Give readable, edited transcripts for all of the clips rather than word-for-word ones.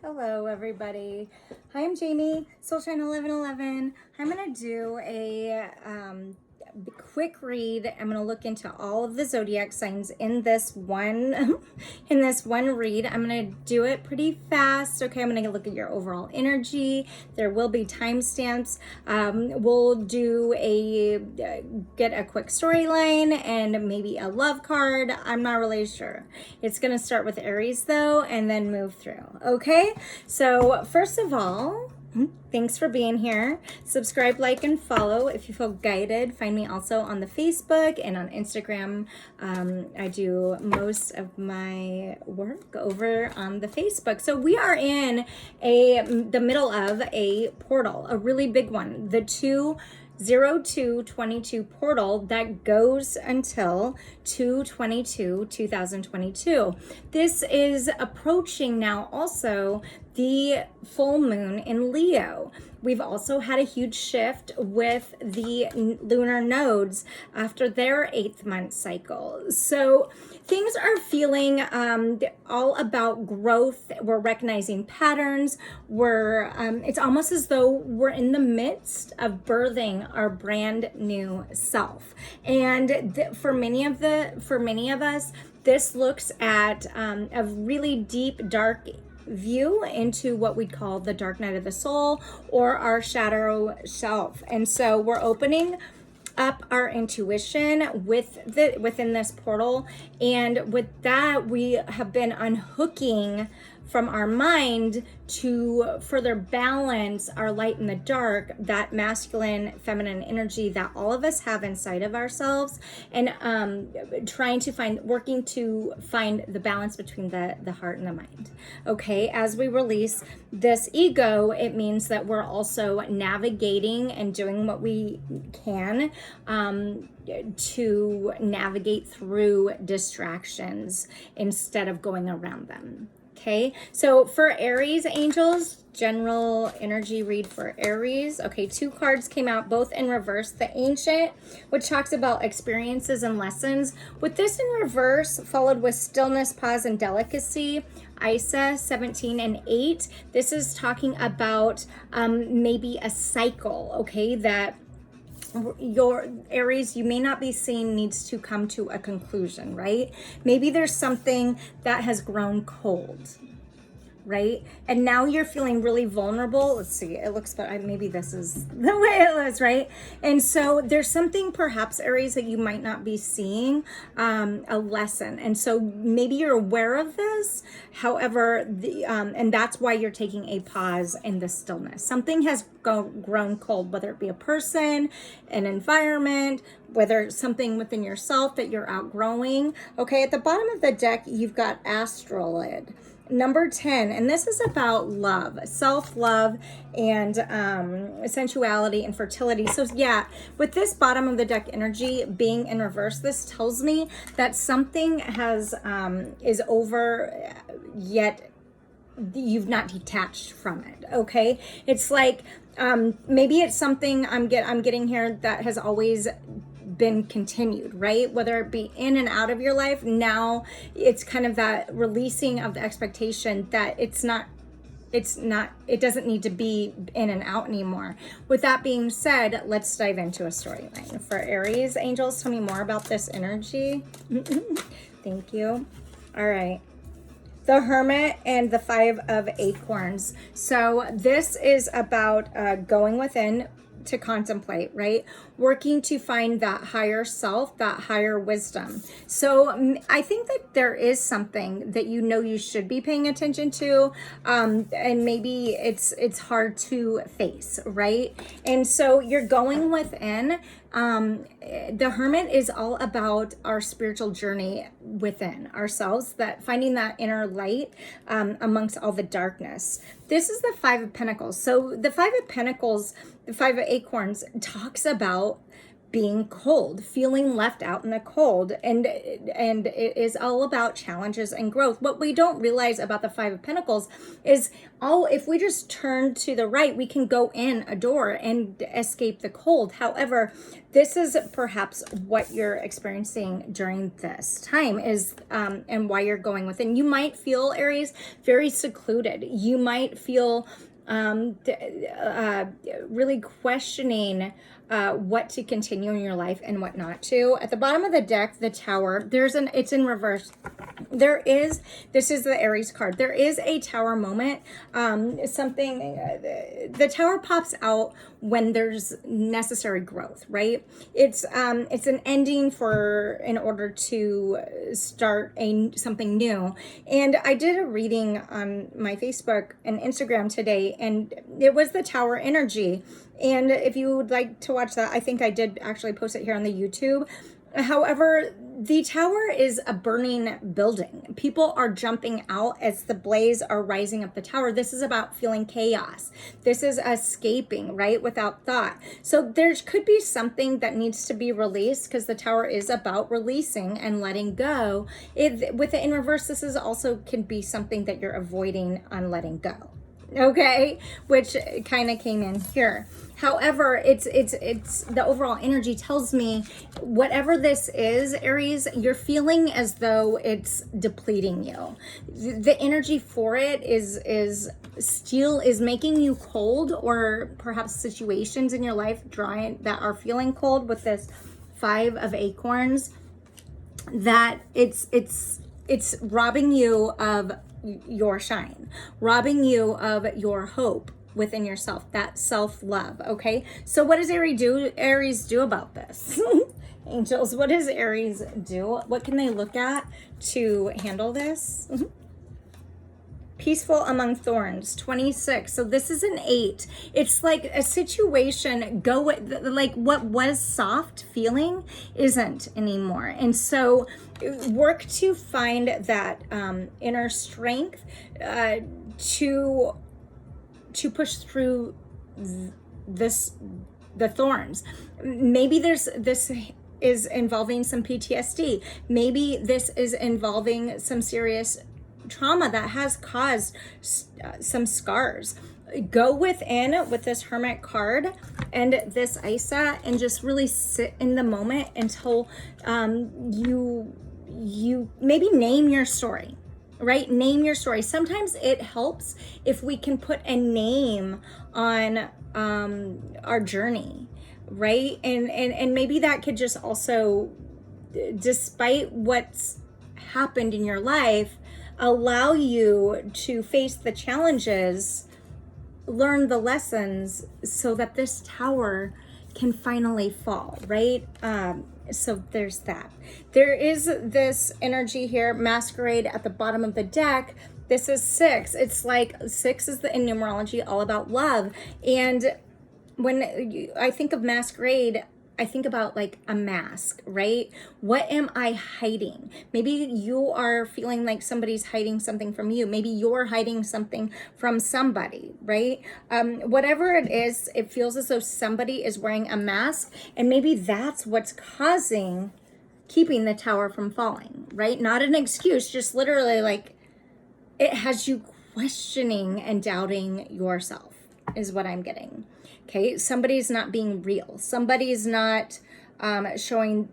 Hello, everybody. Hi, I'm Jamie, Soulshine 1111. I'm going to do a quick read. I'm going to look into all of the zodiac signs in this one read. I'm going to do it pretty fast. Okay, I'm going to look at your overall energy. There will be timestamps. We'll do get a quick storyline and maybe a love card. I'm not really sure. It's going to start with Aries though, and then move through. Okay, so first of all, thanks for being here. Subscribe, like, and follow if you feel guided. Find me also on the Facebook and on Instagram. I do most of my work over on the Facebook. So we are in the middle of a portal, a really big one. The 2/02/22 portal that goes until 2/22/2022. This is approaching now also the full moon in Leo. We've also had a huge shift with the lunar nodes after their 8th month cycle. So things are feeling all about growth. We're recognizing patterns. It's almost as though we're in the midst of birthing our brand new self. And for many of us, this looks at a really deep, dark view into what we'd call the dark night of the soul or our shadow self. And so we're opening up our intuition within this portal, and with that we have been unhooking from our mind to further balance our light and the dark, that masculine feminine energy that all of us have inside of ourselves, and working to find the balance between the heart and the mind. Okay, as we release this ego, it means that we're also navigating and doing what we can to navigate through distractions instead of going around them. Okay, so for Aries angels, general energy read for Aries. Okay, 2 cards came out, both in reverse. The Ancient, which talks about experiences and lessons. With this in reverse, followed with stillness, pause, and delicacy. Isa 17 and 8. This is talking about maybe a cycle, okay, that your Aries, you may not be seeing needs to come to a conclusion, right? Maybe there's something that has grown cold, right? And now you're feeling really vulnerable. Let's see, it looks, but maybe this is the way it was, right? And so there's something perhaps, Aries, that you might not be seeing a lesson. And so maybe you're aware of this. However, and that's why you're taking a pause in the stillness. Something has grown cold, whether it be a person, an environment, whether something within yourself that you're outgrowing. Okay, at the bottom of the deck, you've got Astrology. Number 10, and this is about love, self-love, and sensuality and fertility. So yeah, with this bottom of the deck energy being in reverse, this tells me that something is over, yet you've not detached from it. Okay, it's like maybe it's something I'm getting here that has always been continued, right? Whether it be in and out of your life, now it's kind of that releasing of the expectation that it doesn't need to be in and out anymore. With that being said, let's dive into a storyline. For Aries angels, tell me more about this energy. Thank you. All right. The Hermit and the 5 of Acorns. So this is about going within to contemplate, right? Working to find that higher self, that higher wisdom. So I think that there is something that you should be paying attention to, and maybe it's hard to face, right? And so you're going within. The Hermit is all about our spiritual journey within ourselves, that finding that inner light amongst all the darkness. This is the 5 of Pentacles. So the 5 of Pentacles, the 5 of Acorns, talks about being cold, feeling left out in the cold. And it is all about challenges and growth. What we don't realize about the Five of Pentacles is, if we just turn to the right, we can go in a door and escape the cold. However, this is perhaps what you're experiencing during this time is, and why you're going within. You might feel, Aries, very secluded. You might feel really questioning what to continue in your life and what not to. At the bottom of the deck, the Tower, it's in reverse. This is the Aries card. There is a Tower moment. The Tower pops out when there's necessary growth, right? It's an ending in order to start something new. And I did a reading on my Facebook and Instagram today, and it was the Tower energy. And if you would like to watch that, I think I did actually post it here on the YouTube. However, the Tower is a burning building. People are jumping out as the blaze are rising up the tower. This is about feeling chaos. This is escaping, right? Without thought. So there could be something that needs to be released, because the Tower is about releasing and letting go. With it in reverse, this is also can be something that you're avoiding on letting go. Okay, which kind of came in here. However, it's the overall energy tells me whatever this is, Aries, you're feeling as though it's depleting you. The energy for it is making you cold, or perhaps situations in your life that are feeling cold with this Five of Acorns, that it's robbing you of your shine, robbing you of your hope within yourself, that self-love. Okay, so what does Aries do about this? Angels, what does Aries do? What can they look at to handle this? Peaceful among thorns, 26. So this is an 8. It's like a situation, like what was soft feeling isn't anymore. And so work to find that inner strength to push through the thorns. Maybe this is involving some PTSD. Maybe this is involving some serious trauma that has caused some scars. Go within with this Hermit card and this Isa, and just really sit in the moment until you maybe name your story, right? Name your story. Sometimes it helps if we can put a name on our journey, right? And maybe that could just also, despite what's happened in your life, allow you to face the challenges, learn the lessons, so that this tower can finally fall, right? So there's that. There is this energy here, Masquerade, at the bottom of the deck. This is 6. It's like 6 is in numerology all about love. And when I think of Masquerade, I think about like a mask, right? What am I hiding? Maybe you are feeling like somebody's hiding something from you. Maybe you're hiding something from somebody, right? Whatever it is, it feels as though somebody is wearing a mask, and maybe that's what's keeping the tower from falling, right? Not an excuse, just literally like it has you questioning and doubting yourself is what I'm getting. Okay, somebody's not being real. Somebody's not showing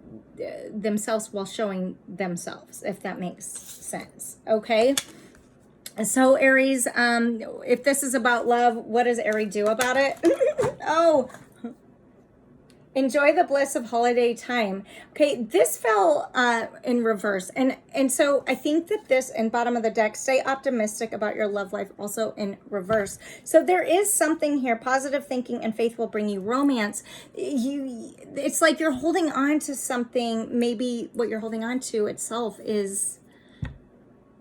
themselves while showing themselves, if that makes sense. Okay, so Aries, if this is about love, what does Aries do about it? Oh, enjoy the bliss of holiday time. Okay, this fell in reverse. And so I think that this in bottom of the deck, stay optimistic about your love life, also in reverse. So there is something here, positive thinking and faith will bring you romance. It's like you're holding on to something. Maybe what you're holding on to itself is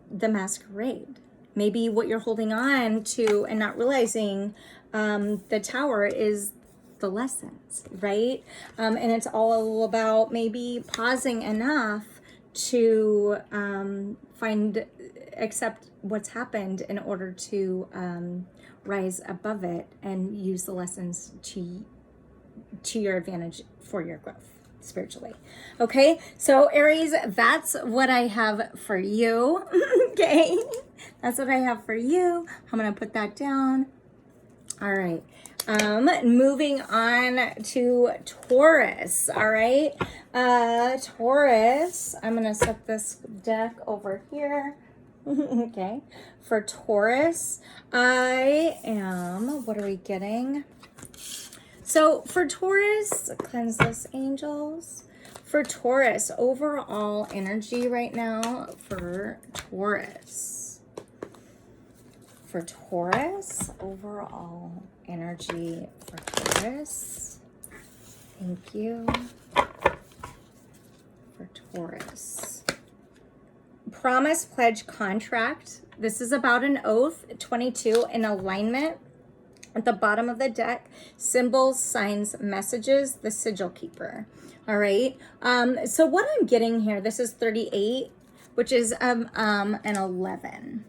the Masquerade. Maybe what you're holding on to and not realizing the tower is the lessons, right? And it's all about maybe pausing enough to accept what's happened in order to rise above it and use the lessons to your advantage for your growth spiritually. Okay, so Aries, that's what I have for you. Okay, that's what I have for you. I'm gonna put that down. All right, moving on to Taurus. All right, Taurus, I'm gonna set this deck over here. Okay, for Taurus, what are we getting? So for Taurus, cleanseless angels. For Taurus, overall energy right now for Taurus. For Taurus, overall energy for Taurus. Thank you. For Taurus. Promise, pledge, contract. This is about an oath. 22, in alignment. At the bottom of the deck, symbols, signs, messages, the sigil keeper. All right. So what I'm getting here, this is 38, which is an 11.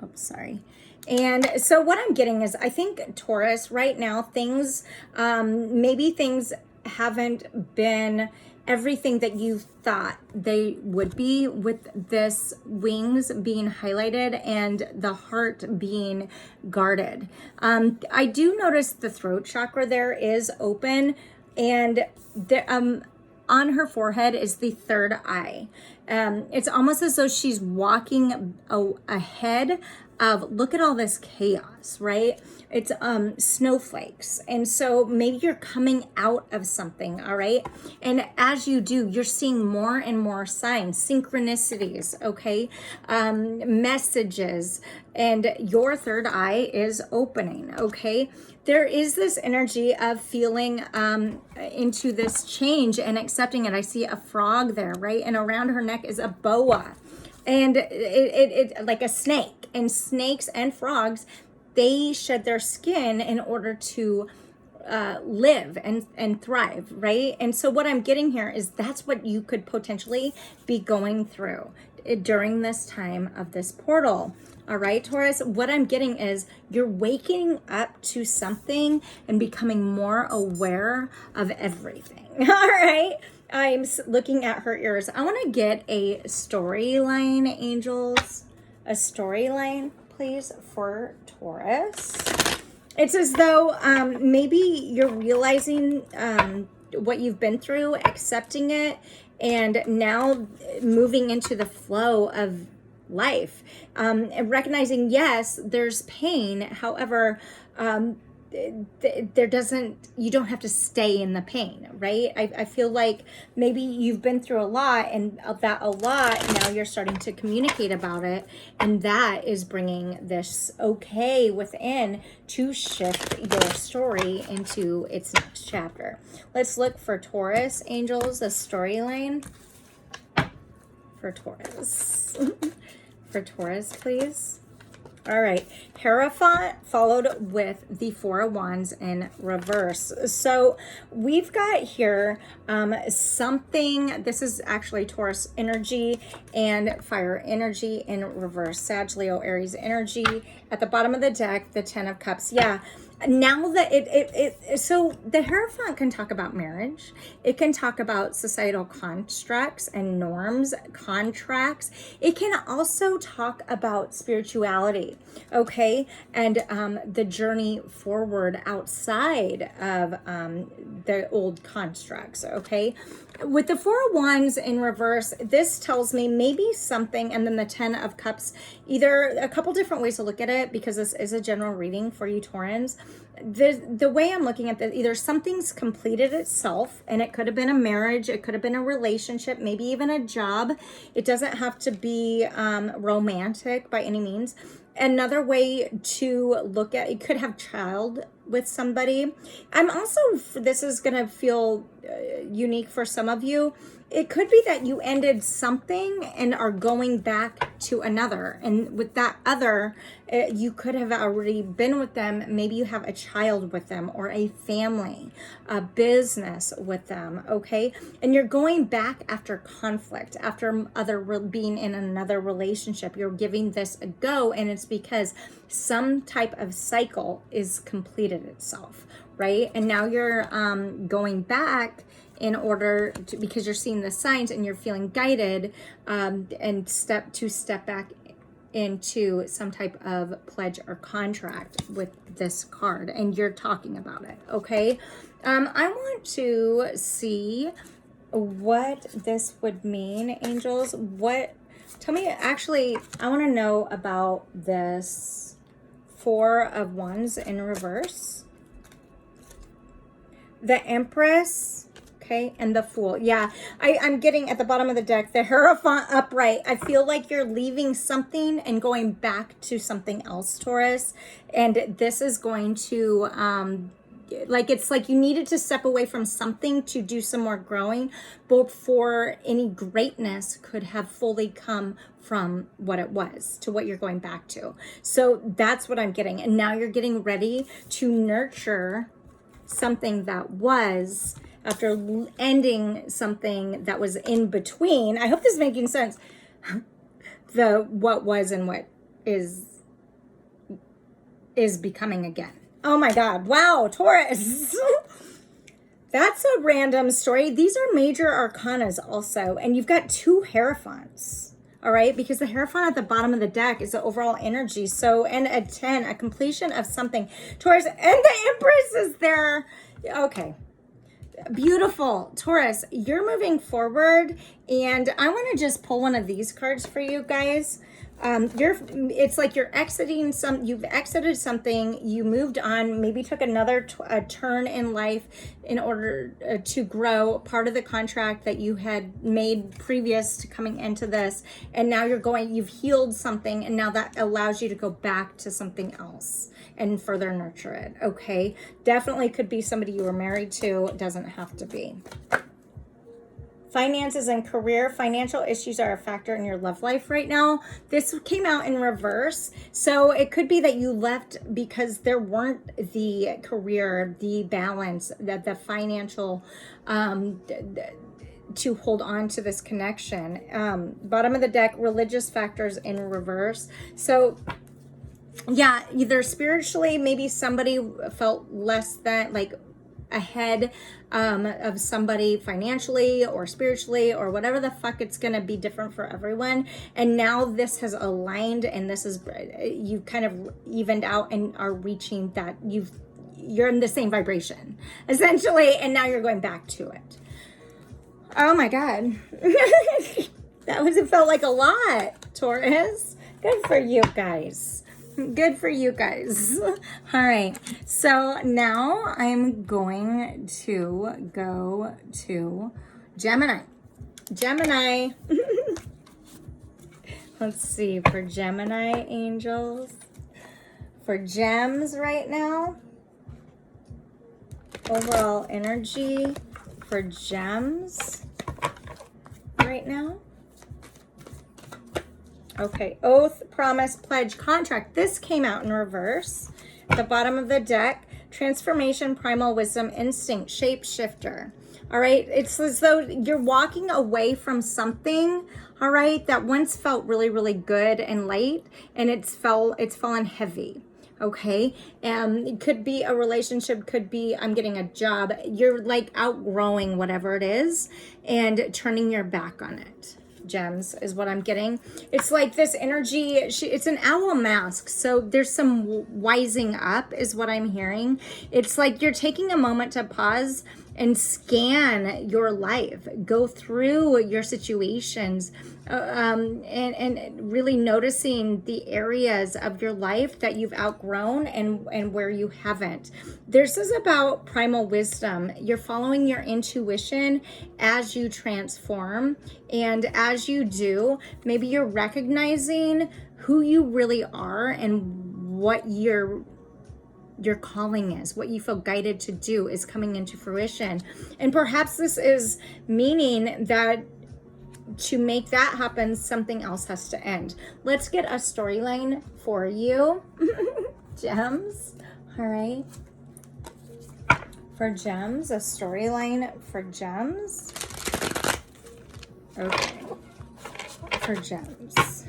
Oh, sorry. And so what I'm getting is, I think Taurus right now, things, maybe things haven't been everything that you thought they would be, with this wings being highlighted and the heart being guarded. I do notice the throat chakra there is open, and on her forehead is the third eye. It's almost as though she's walking ahead of, look at all this chaos, right? It's snowflakes. And so maybe you're coming out of something, all right? And as you do, you're seeing more and more signs, synchronicities, okay? Messages, and your third eye is opening, okay? There is this energy of feeling into this change and accepting it. I see a frog there, right? And around her neck is a boa, and it like a snake. And snakes and frogs, they shed their skin in order to live and thrive, right? And so what I'm getting here is that's what you could potentially be going through during this time of this portal. All right, Taurus, what I'm getting is you're waking up to something and becoming more aware of everything. All right. I'm looking at her ears. I want to get a storyline, angels. A storyline, please, for Taurus. It's as though maybe you're realizing what you've been through, accepting it, and now moving into the flow of life, and recognizing, yes, there's pain. However, you don't have to stay in the pain, right? I feel like maybe you've been through a lot, and of that a lot, now you're starting to communicate about it, and that is bringing this okay within to shift your story into its next chapter. Let's look for Taurus, angels, a storyline for Taurus. For Taurus, please. All right, Hierophant followed with the Four of Wands in reverse. So we've got here something, this is actually Taurus energy and fire energy in reverse. Sag, Leo, Aries energy. At the bottom of the deck, the 10 of Cups. Yeah. Now that so the Hierophant can talk about marriage. It can talk about societal constructs and norms, contracts. It can also talk about spirituality, okay? And the journey forward outside of the old constructs, okay? With the Four of Wands in reverse, this tells me maybe something, and then the 10 of Cups, either a couple different ways to look at it, because this is a general reading for you Taurans. The way I'm looking at this, either something's completed itself, and it could have been a marriage, it could have been a relationship, maybe even a job. It doesn't have to be romantic by any means. Another way to look at it, could have child with somebody. I'm also, this is going to feel unique for some of you. It could be that you ended something and are going back to another. And with that other, you could have already been with them. Maybe you have a child with them, or a family, a business with them, okay? And you're going back after conflict, after being in another relationship. You're giving this a go, and it's because some type of cycle is completed itself, right? And now you're going back in order to, because you're seeing the signs and you're feeling guided, and step back into some type of pledge or contract with this card, and you're talking about it. Okay. I want to see what this would mean, angels. Tell me, actually, I want to know about this Four of Wands in reverse, the Empress, okay, and the Fool. Yeah, I'm getting at the bottom of the deck, the Hierophant upright. I feel like you're leaving something and going back to something else, Taurus. And this is going to, like, it's like you needed to step away from something to do some more growing before any greatness could have fully come from what it was to what you're going back to. So that's what I'm getting. And now you're getting ready to nurture something that was, after ending something that was in between. I hope this is making sense. The what was and what is becoming again. Oh my God. Wow, Taurus. That's a random story. These are major arcanas also. And you've got two Hierophants. All right, because the Hierophant at the bottom of the deck is the overall energy. So, and a 10, a completion of something. Taurus, and the Empress is there. Okay. Beautiful. Taurus, you're moving forward. And I want to just pull one of these cards for you guys. It's like you've exited something, you moved on, maybe took another turn in life in order to grow part of the contract that you had made previous to coming into this. And now you've healed something, and now that allows you to go back to something else and further nurture it. Okay. Definitely could be somebody you were married to. It doesn't have to be. Finances and career. Financial issues are a factor in your love life right now. This came out in reverse. So it could be that you left because there weren't the career, the balance, the financial, to hold on to this connection. Bottom of the deck, religious factors in reverse. So yeah, either spiritually, maybe somebody felt less than, like, ahead of somebody financially or spiritually or whatever the fuck. It's gonna be different for everyone. And now this has aligned, and this is, you kind of evened out and are reaching that you're in the same vibration essentially, and now you're going back to it. Oh my God. It felt like a lot, Taurus. Good for you guys. Good for you guys. All right. So now I'm going to go to Gemini. Gemini. Let's see, for Gemini angels. For gems right now. Overall energy for gems right now. Okay, oath, promise, pledge, contract. This came out in reverse. At the bottom of the deck, transformation, primal wisdom, instinct, shapeshifter. All right, it's as though you're walking away from something, all right, that once felt really, really good and light, and it's fallen heavy. Okay, it could be a relationship, could be I'm getting a job. You're like outgrowing whatever it is and turning your back on it. Gems is what I'm getting. It's like this energy, it's an owl mask, so there's some wising up is what I'm hearing. It's like you're taking a moment to pause and scan your life, go through your situations, and really noticing the areas of your life that you've outgrown and where you haven't. This is about primal wisdom. You're following your intuition as you transform, and as you do, maybe you're recognizing who you really are and what your calling is, what you feel guided to do is coming into fruition. And perhaps this is meaning that to make that happen, something else has to end. Let's get a storyline for you. Gems. All right. For gems, a storyline for gems. Okay. For gems.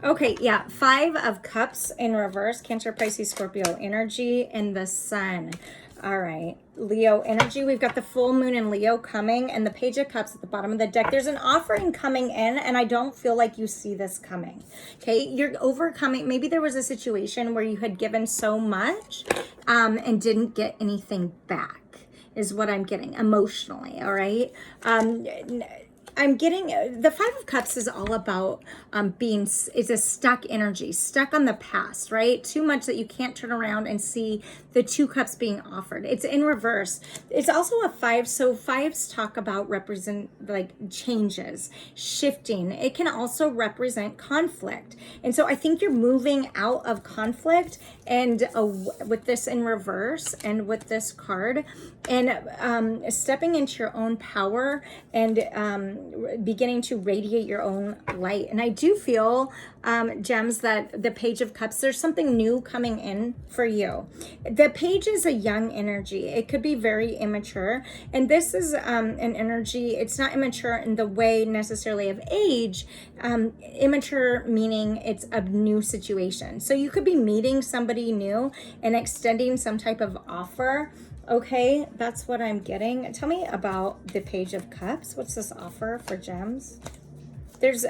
Okay, yeah, 5 of Cups in reverse, Cancer, Pisces, Scorpio energy, and the Sun. All right, Leo energy. We've got the full moon in Leo coming, and the Page of Cups at the bottom of the deck. There's an offering coming in, and I don't feel like you see this coming. Okay, you're overcoming. Maybe there was a situation where you had given so much and didn't get anything back, is what I'm getting emotionally. All right. I'm getting the 5 of Cups is all about it's a stuck energy, stuck on the past, right? Too much that you can't turn around and see the 2 cups being offered. It's in reverse. It's also a 5. So 5s talk about represent like changes, shifting. It can also represent conflict. And so I think you're moving out of conflict and with this in reverse and with this card and stepping into your own power and beginning to radiate your own light. And I do feel, Gems, that the Page of Cups, there's something new coming in for you. The Page is a young energy. It could be very immature. And this is an energy, it's not immature in the way necessarily of age, immature meaning it's a new situation. So you could be meeting somebody new and extending some type of offer. Okay, that's what I'm getting. Tell me about the Page of Cups. What's this offer for Gems? There's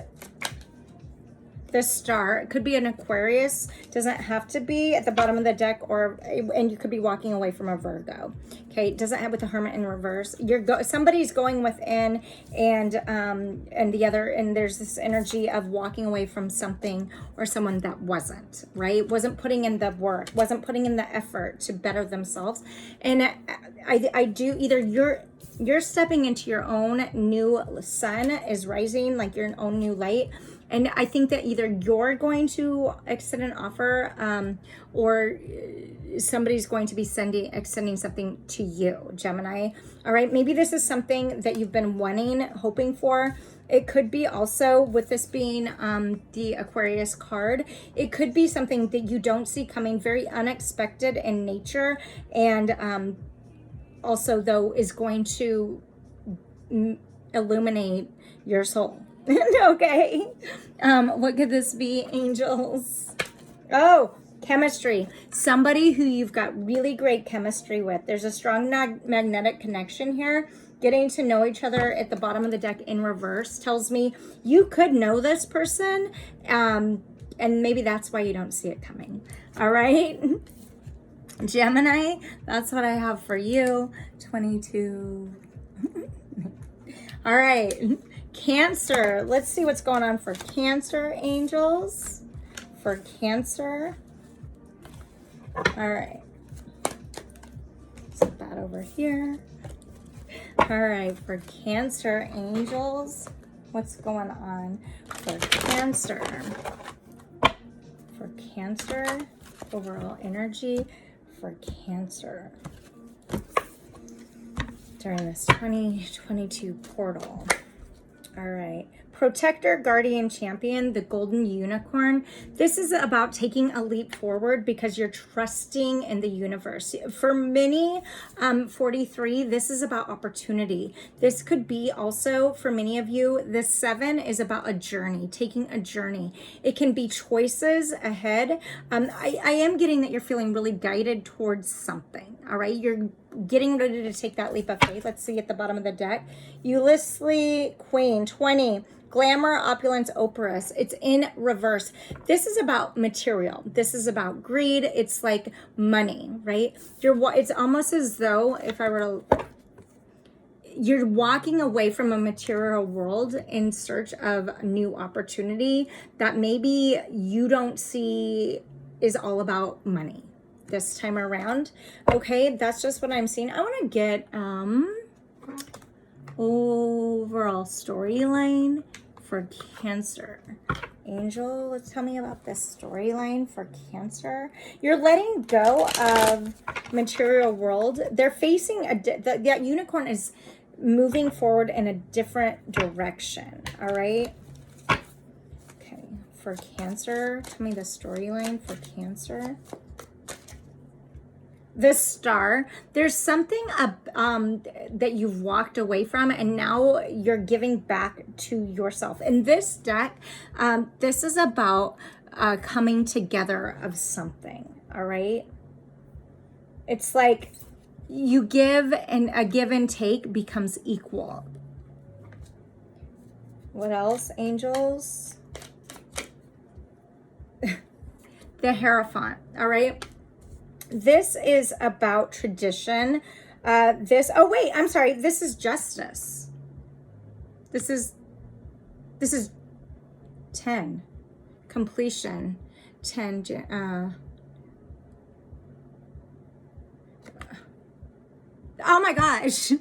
the Star. It could be an Aquarius. Doesn't have to be at the bottom of the deck, and you could be walking away from a Virgo. Okay, it doesn't have with the Hermit in reverse. Somebody's going within, and the other, and there's this energy of walking away from something or someone that wasn't right, wasn't putting in the work, wasn't putting in the effort to better themselves. And I do either you're stepping into your own new sun is rising, like your own new light. And I think that either you're going to extend an offer or somebody's going to be extending something to you, Gemini. All right, maybe this is something that you've been wanting, hoping for. It could be also, with this being the Aquarius card, it could be something that you don't see coming, very unexpected in nature, and also, though, is going to illuminate your soul. Okay. What could this be, angels? Oh, chemistry. Somebody who you've got really great chemistry with. There's a strong magnetic connection here. Getting to know each other at the bottom of the deck in reverse tells me you could know this person, and maybe that's why you don't see it coming. All right. Gemini, that's what I have for you. 22. All right. Cancer. Let's see what's going on for Cancer, angels. For Cancer. All right. Set that over here. All right. For Cancer, angels. What's going on for Cancer? For Cancer. Overall energy for Cancer during this 2022 portal. All right. Protector, Guardian, Champion, the Golden Unicorn. This is about taking a leap forward because you're trusting in the universe. For many, 43, this is about opportunity. This could be also, for many of you, the 7 is about a journey, taking a journey. It can be choices ahead. I am getting that you're feeling really guided towards something. All right. You're getting ready to take that leap of faith. Let's see at the bottom of the deck. Ulysses, Queen, 20. Glamour, opulence, oppress. It's in reverse. This is about material. This is about greed. It's like money, right? It's almost as though if I were to, you're walking away from a material world in search of new opportunity that maybe you don't see is all about money this time around. Okay, that's just what I'm seeing. I want to get overall storyline for Cancer. Angel, let's tell me about this storyline for Cancer. You're letting go of material world. They're facing that unicorn is moving forward in a different direction. All right. Okay, for Cancer, tell me the storyline for Cancer. the Star. There's something that you've walked away from, and now you're giving back to yourself. In this deck, this is about coming together of something, all right? It's like you give, and a give and take becomes equal. What else, angels? The Hierophant, all right? This is about tradition. Oh wait, I'm sorry. This is justice. This is 10. Completion. 10. Oh my gosh.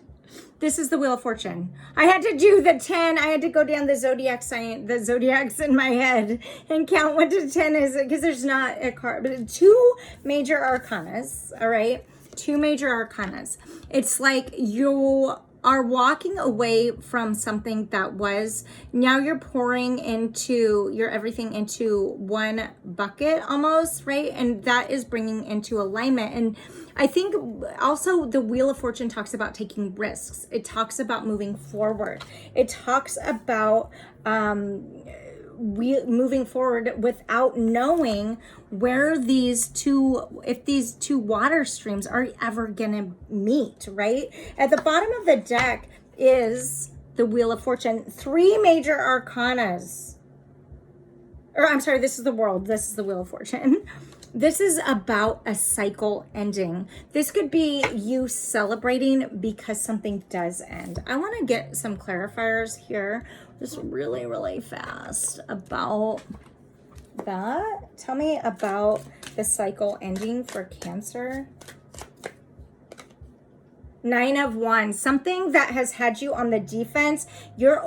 This is the Wheel of Fortune. I had to do the 10. I had to go down the zodiac sign, the zodiacs in my head and count what the 10 is, because there's not a card, but 2 major arcanas, all right? 2 major arcanas. It's like you are walking away from something that was, now you're pouring into your everything into one bucket almost, right? And that is bringing into alignment. And I think also the Wheel of Fortune talks about taking risks. It talks about moving forward. It talks about moving forward without knowing where if these two water streams are ever gonna meet, right? At the bottom of the deck is the Wheel of Fortune, 3 major arcanas. Or I'm sorry, this is the World. This is the Wheel of Fortune. This is about a cycle ending. This could be you celebrating because something does end. I want to get some clarifiers here just really, really fast about that. Tell me about the cycle ending for Cancer. 9 of Wands, something that has had you on the defense, you're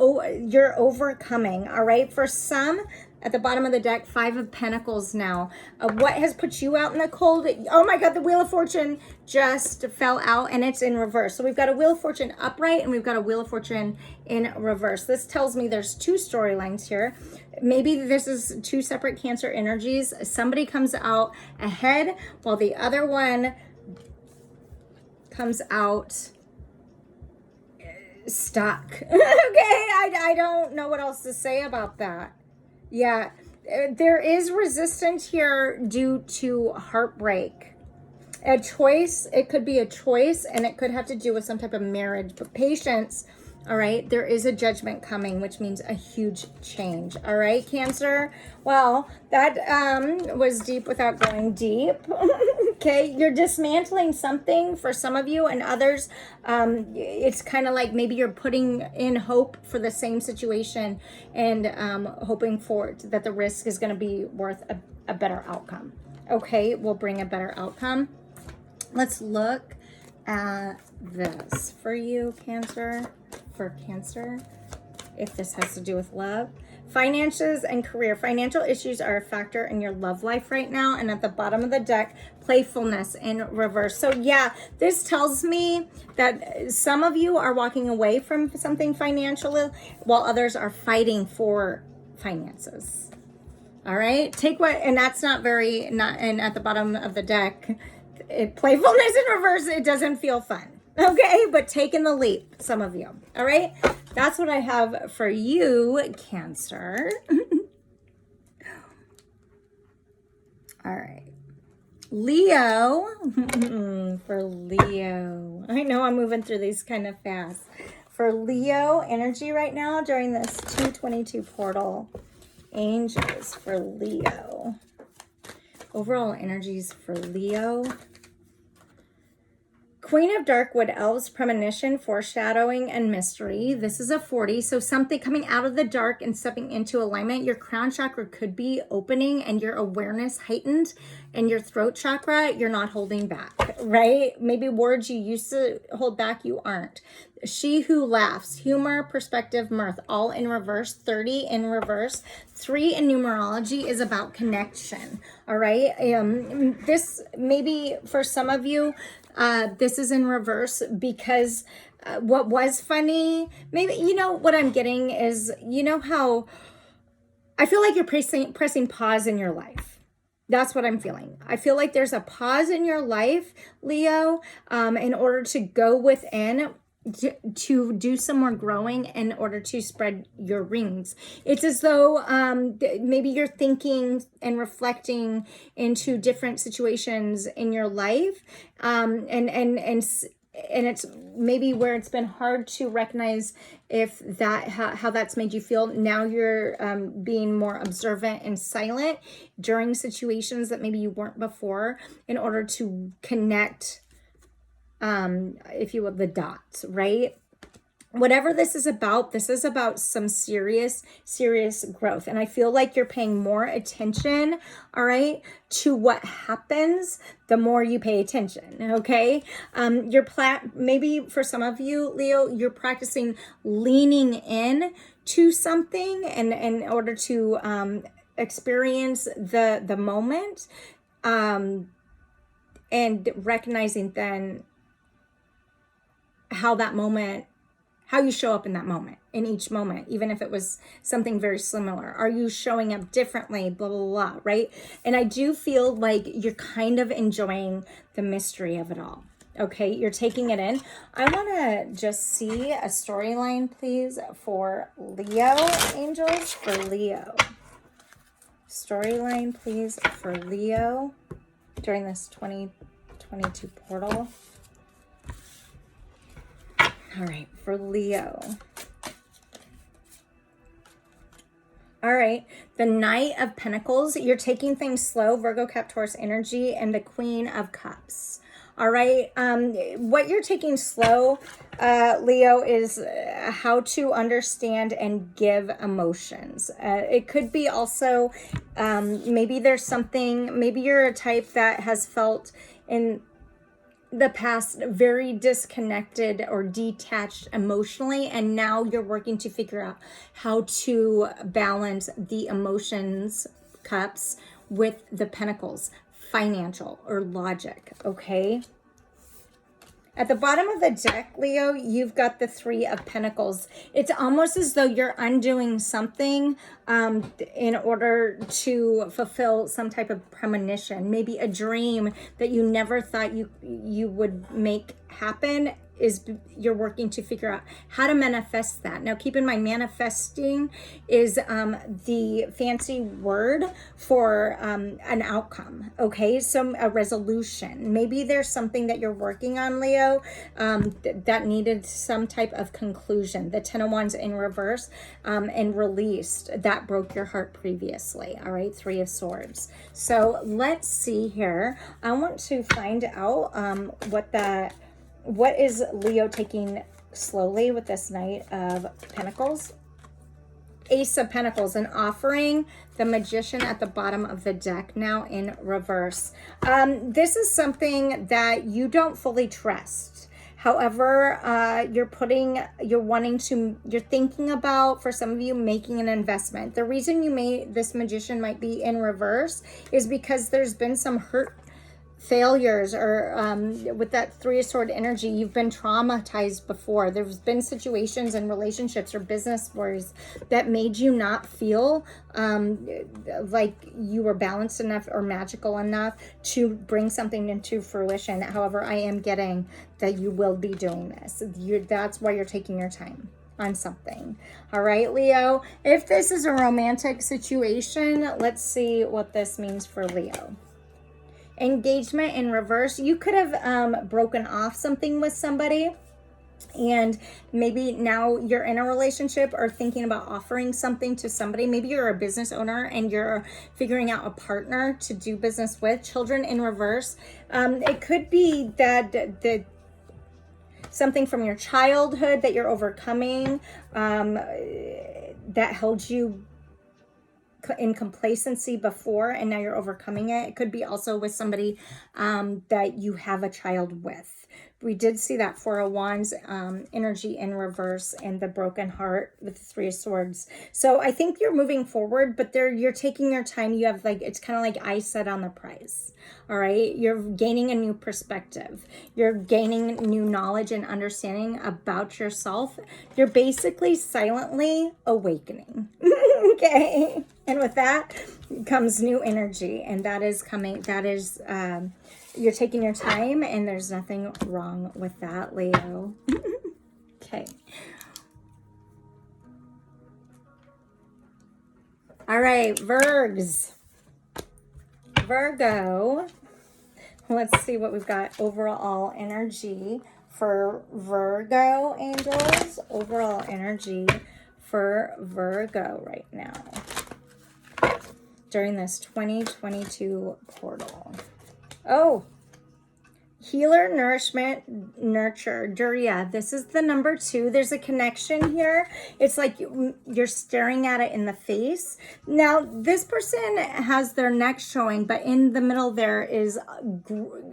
overcoming, all right? For some, at the bottom of the deck, 5 of Pentacles now. What has put you out in the cold? Oh my God, the Wheel of Fortune just fell out and it's in reverse. So we've got a Wheel of Fortune upright and we've got a Wheel of Fortune in reverse. This tells me there's 2 storylines here. Maybe this is 2 separate Cancer energies. Somebody comes out ahead while the other one comes out stuck. Okay, I don't know what else to say about that. Yeah, there is resistance here due to heartbreak. A choice, it could be a choice, and it could have to do with some type of marriage, but patience. All right, there is a judgment coming, which means a huge change. All right, Cancer. Well, that was deep without going deep. Okay, you're dismantling something for some of you, and others, it's kind of like maybe you're putting in hope for the same situation and hoping for that the risk is going to be worth a better outcome. Okay, we'll bring a better outcome. Let's look at this for you, Cancer. For Cancer, if this has to do with love, finances and career. Financial issues are a factor in your love life right now. And at the bottom of the deck, playfulness in reverse. So yeah, this tells me that some of you are walking away from something financially while others are fighting for finances. All right, take what, and that's not, and at the bottom of the deck, playfulness in reverse, it doesn't feel fun. Okay, but taking the leap, some of you. All right, that's what I have for you, Cancer. All right, Leo. For Leo, I know I'm moving through these kind of fast. For Leo energy right now during this 222 portal, angels for Leo. Overall energies for Leo. Queen of Darkwood, Elves, Premonition, Foreshadowing, and Mystery. This is a 40, so something coming out of the dark and stepping into alignment. Your crown chakra could be opening and your awareness heightened, and your throat chakra, you're not holding back, right? Maybe words you used to hold back, you aren't. She Who Laughs, humor, perspective, mirth, all in reverse. 30 in reverse. 3 in numerology is about connection, all right? This maybe for some of you, this is in reverse because what was funny, maybe, you know, what I'm getting is, you know how I feel like you're pressing pause in your life. That's what I'm feeling. I feel like there's a pause in your life, Leo, in order to go within, to do some more growing in order to spread your wings. It's as though maybe you're thinking and reflecting into different situations in your life, and it's maybe where it's been hard to recognize if that how that's made you feel. Now you're being more observant and silent during situations that maybe you weren't before, in order to connect, if you will, the dots, right? Whatever this is about some serious growth. And I feel like you're paying more attention, all right, to what happens the more you pay attention, okay? Maybe for some of you, Leo, you're practicing leaning in to something and in order to experience the moment, and recognizing then how you show up in that moment, in each moment, even if it was something very similar. Are you showing up differently, blah, blah, blah, right? And I do feel like you're kind of enjoying the mystery of it all, okay? You're taking it in. I want to just see a storyline, please, for Leo, angels, for Leo. Storyline, please, for Leo during this 2022 portal. All right, for Leo. All right, the Knight of Pentacles. You're taking things slow, Virgo, Cap, Taurus energy, and the Queen of Cups. All right, what you're taking slow, Leo, is how to understand and give emotions. It could be also, maybe there's something, maybe you're a type that has felt in the past very disconnected or detached emotionally, and now you're working to figure out how to balance the emotions, cups, with the pentacles, financial or logic, okay? At the bottom of the deck, Leo, you've got the Three of Pentacles. It's almost as though you're undoing something in order to fulfill some type of premonition. Maybe a dream that you never thought you would make happen, is you're working to figure out how to manifest that. Now, keep in mind, manifesting is the fancy word for an outcome, okay? So a resolution. Maybe there's something that you're working on, Leo, that needed some type of conclusion. The Ten of Wands in reverse, and released. That broke your heart previously, all right? Three of Swords. So let's see here. I want to find out what is Leo taking slowly with this Knight of Pentacles? Ace of Pentacles, and offering the Magician at the bottom of the deck now in reverse. This is something that you don't fully trust. However, you're thinking about, for some of you, making an investment. The reason this Magician might be in reverse is because there's been some hurt failures, or with that Three of Sword energy, you've been traumatized before. There's been situations and relationships or business wars that made you not feel like you were balanced enough or magical enough to bring something into fruition. However, I am getting that you will be doing this. That's why you're taking your time on something. All right, Leo, if this is a romantic situation, let's see what this means for Leo. Engagement in reverse. You could have broken off something with somebody, and maybe now you're in a relationship or thinking about offering something to somebody. Maybe you're a business owner and you're figuring out a partner to do business with. Children in reverse. It could be that something from your childhood that you're overcoming, that held you in complacency before, and now you're overcoming it. It could be also with somebody that you have a child with. We did see that Four of Wands energy in reverse, and the broken heart with the Three of Swords. So I think you're moving forward, but you're taking your time. You have it's kind of like I said on the prize. All right, you're gaining a new perspective. You're gaining new knowledge and understanding about yourself. You're basically silently awakening. Okay. And with that comes new energy, and that is coming, that is, you're taking your time, and there's nothing wrong with that, Leo. Okay. All right, Virgs. Virgo. Let's see what we've got. Overall energy for Virgo, angels. Overall energy for Virgo right now during this 2022 portal. Oh, healer, nourishment, nurture, Duria. This is the number 2. There's a connection here. It's like you're staring at it in the face. Now, this person has their neck showing, but in the middle there is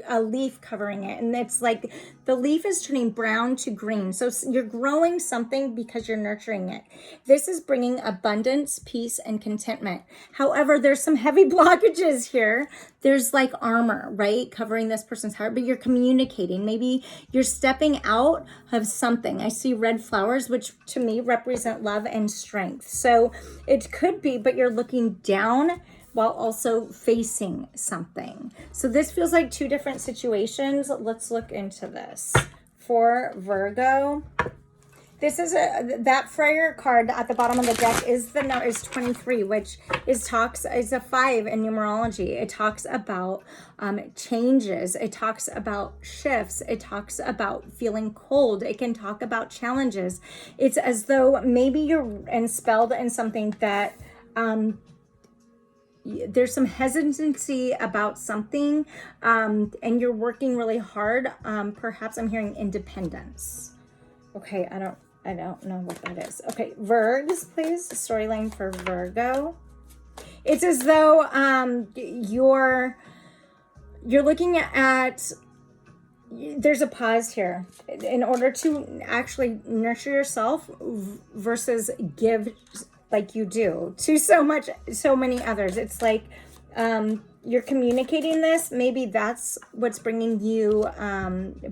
a leaf covering it. And it's like the leaf is turning brown to green. So you're growing something because you're nurturing it. This is bringing abundance, peace, and contentment. However, there's some heavy blockages here. There's like armor, right? Covering this person's heart, but you're communicating. Maybe you're stepping out of something. I see red flowers, which to me represent love and strength. So it could be, but you're looking down while also facing something. So this feels like 2 different situations. Let's look into this. For Virgo, this is that Friar card at the bottom of the deck is the number is 23, which is a 5 in numerology. It talks about changes. It talks about shifts. It talks about feeling cold. It can talk about challenges. It's as though maybe you're enspelled in something that there's some hesitancy about something, and you're working really hard. Perhaps I'm hearing independence. Okay, I don't know what that is. Okay, Virgs, please. Storyline for Virgo. It's as though you're looking at, there's a pause here in order to actually nurture yourself versus give like you do to so many others. It's like you're communicating this. Maybe that's what's bringing you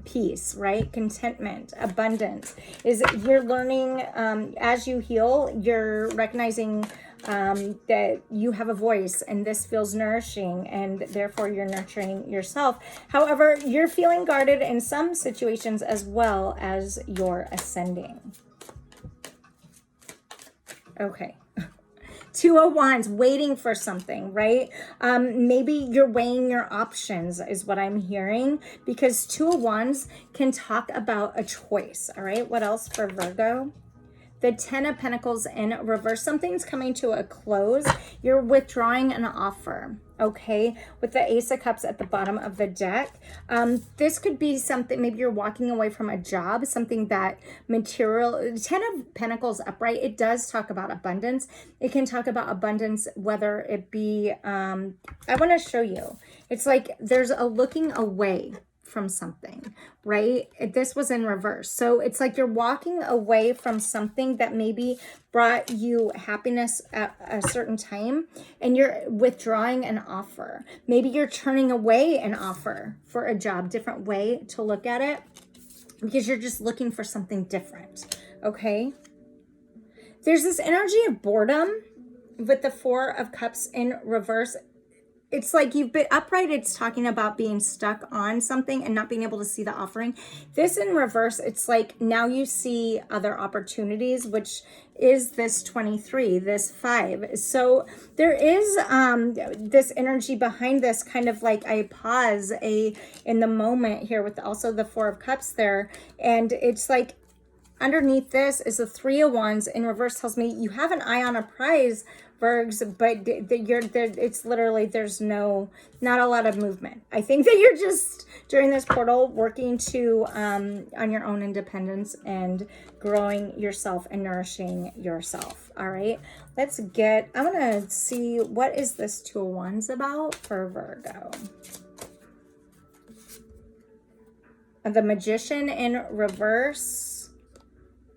peace, right? Contentment, abundance. Is you're learning as you heal, you're recognizing that you have a voice, and this feels nourishing, and therefore you're nurturing yourself. However, you're feeling guarded in some situations as well as you're ascending. Okay. 2 of Wands, waiting for something, right? Maybe you're weighing your options is what I'm hearing, because 2 of Wands can talk about a choice, all right? What else for Virgo? The 10 of Pentacles in reverse. Something's coming to a close. You're withdrawing an offer, okay? With the Ace of Cups at the bottom of the deck. This could be something, maybe you're walking away from a job, something that material. 10 of Pentacles upright, it does talk about abundance. It can talk about abundance, whether it be, I want to show you. It's like there's a looking away from something, right? This was in reverse. So it's like you're walking away from something that maybe brought you happiness at a certain time, and you're withdrawing an offer. Maybe you're turning away an offer for a job, different way to look at it, because you're just looking for something different, okay? There's this energy of boredom with the 4 of Cups in reverse. It's like you've been upright. It's talking about being stuck on something and not being able to see the offering. This in reverse, it's like now you see other opportunities, which is this 23, this 5. So there is this energy behind this, kind of like a pause in the moment here with also the 4 of Cups there. And it's like underneath this is the 3 of Wands in reverse. Tells me you have an eye on a prize, Virgs, but you're there. It's literally, there's not a lot of movement. I think that you're just during this portal working to on your own independence and growing yourself and nourishing yourself. All right, let's get, I want to see what is this 2 of Wands about for Virgo. The Magician in reverse,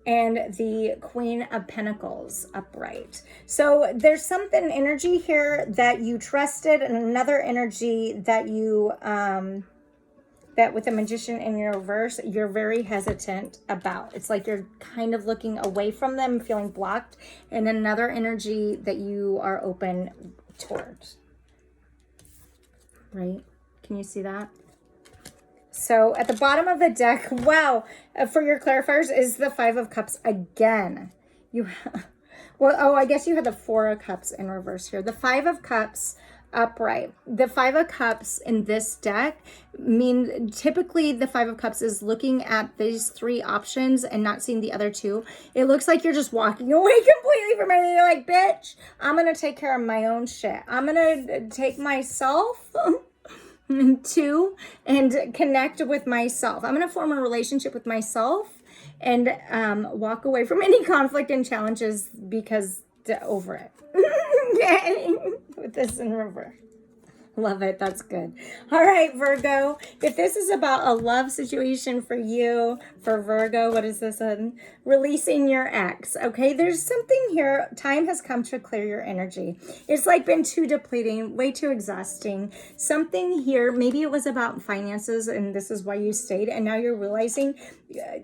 and the Queen of Pentacles upright. So there's something, energy here that you trusted, and another energy that you that with the Magician in your reverse, you're very hesitant about. It's like you're kind of looking away from them, feeling blocked, and another energy that you are open towards. Right? Can you see that? So at the bottom of the deck, wow, for your clarifiers is the Five of Cups again. Well, oh, I guess you had the Four of Cups in reverse here. The Five of Cups upright. The Five of Cups in this deck mean typically the Five of Cups is looking at these three options and not seeing the other two. It looks like you're just walking away completely from it. You're like, bitch, I'm going to take care of my own shit. I'm going to take myself to and connect with myself. I'm going to form a relationship with myself and walk away from any conflict and challenges because over it. Okay. With this in reverse. Love it. That's good. All right, Virgo. If this is about a love situation for you, for Virgo, what is this? Releasing your ex. Okay, there's something here. Time has come to clear your energy. It's like been too depleting, way too exhausting. Something here, maybe it was about finances and this is why you stayed. And now you're realizing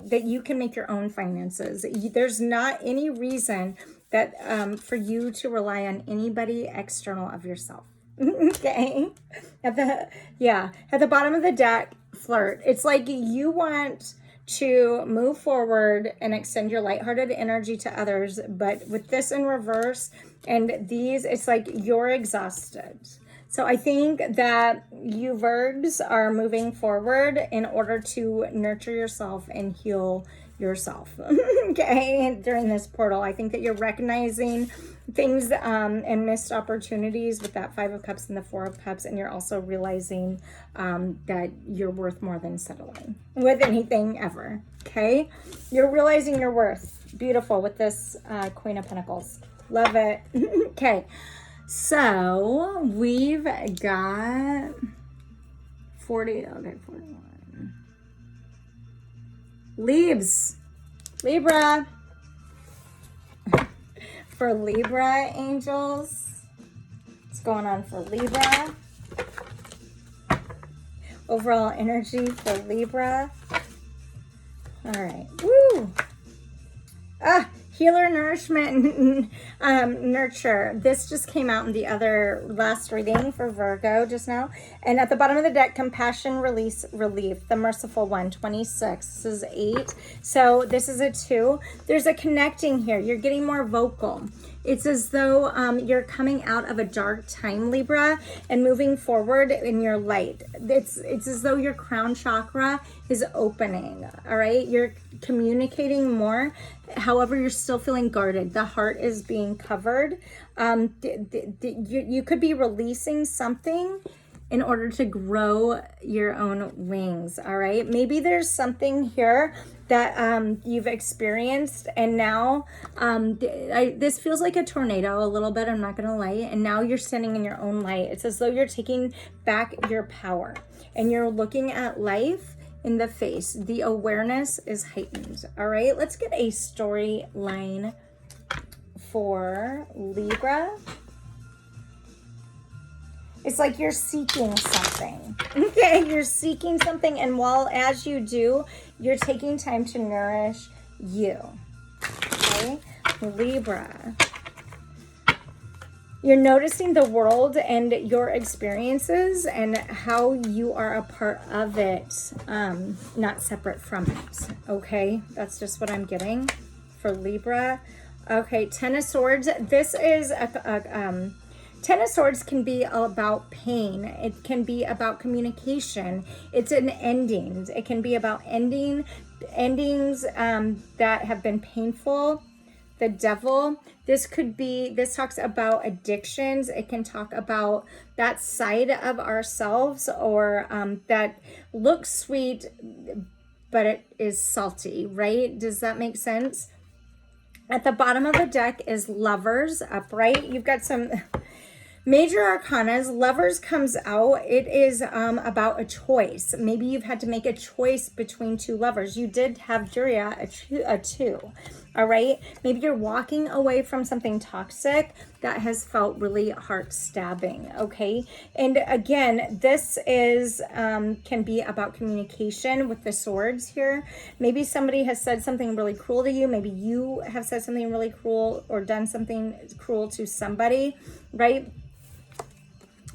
that you can make your own finances. There's not any reason that for you to rely on anybody external of yourself. Okay. At the bottom of the deck, flirt. It's like you want to move forward and extend your lighthearted energy to others, but with this in reverse and these, it's like you're exhausted. So I think that you Virgs are moving forward in order to nurture yourself and heal yourself. Okay, during this portal, I think that you're recognizing things and missed opportunities with that Five of Cups and the Four of Cups, and you're also realizing that you're worth more than settling with anything ever. Okay, you're realizing your worth. Beautiful with this Queen of Pentacles. Love it. Okay, so we've got 40. Okay, 41. Libra. For Libra, angels. What's going on for Libra? Overall energy for Libra. All right. Woo! Healer, nourishment, nurture. This just came out in the other last reading for Virgo just now. And at the bottom of the deck, compassion, release, relief. The merciful one, 26. This is 8. So this is a 2. There's a connecting here. You're getting more vocal. It's as though you're coming out of a dark time, Libra, and moving forward in your light. It's as though your crown chakra is opening, all right? You're communicating more. However, you're still feeling guarded. The heart is being covered. You could be releasing something in order to grow your own wings, all right? Maybe there's something here that you've experienced, and now this feels like a tornado a little bit, I'm not gonna lie, and now you're standing in your own light. It's as though you're taking back your power and you're looking at life in the face. The awareness is heightened, all right? Let's get a storyline for Libra. It's like you're seeking something. Okay, you're seeking something, and as you do, you're taking time to nourish you. Okay, Libra. You're noticing the world and your experiences and how you are a part of it, not separate from it. Okay, that's just what I'm getting for Libra. Okay, Ten of Swords. This is Ten of Swords can be about pain. It can be about communication. It's an ending. It can be about endings that have been painful. The Devil. This talks about addictions. It can talk about that side of ourselves, or that looks sweet, but it is salty, right? Does that make sense? At the bottom of the deck is Lovers upright. You've got some major arcanas. Lovers comes out. It is about a choice. Maybe you've had to make a choice between two lovers. You did have Juria, a 2. All right. Maybe you're walking away from something toxic that has felt really heart stabbing. Okay. And again, this is, can be about communication with the swords here. Maybe somebody has said something really cruel to you. Maybe you have said something really cruel or done something cruel to somebody, right?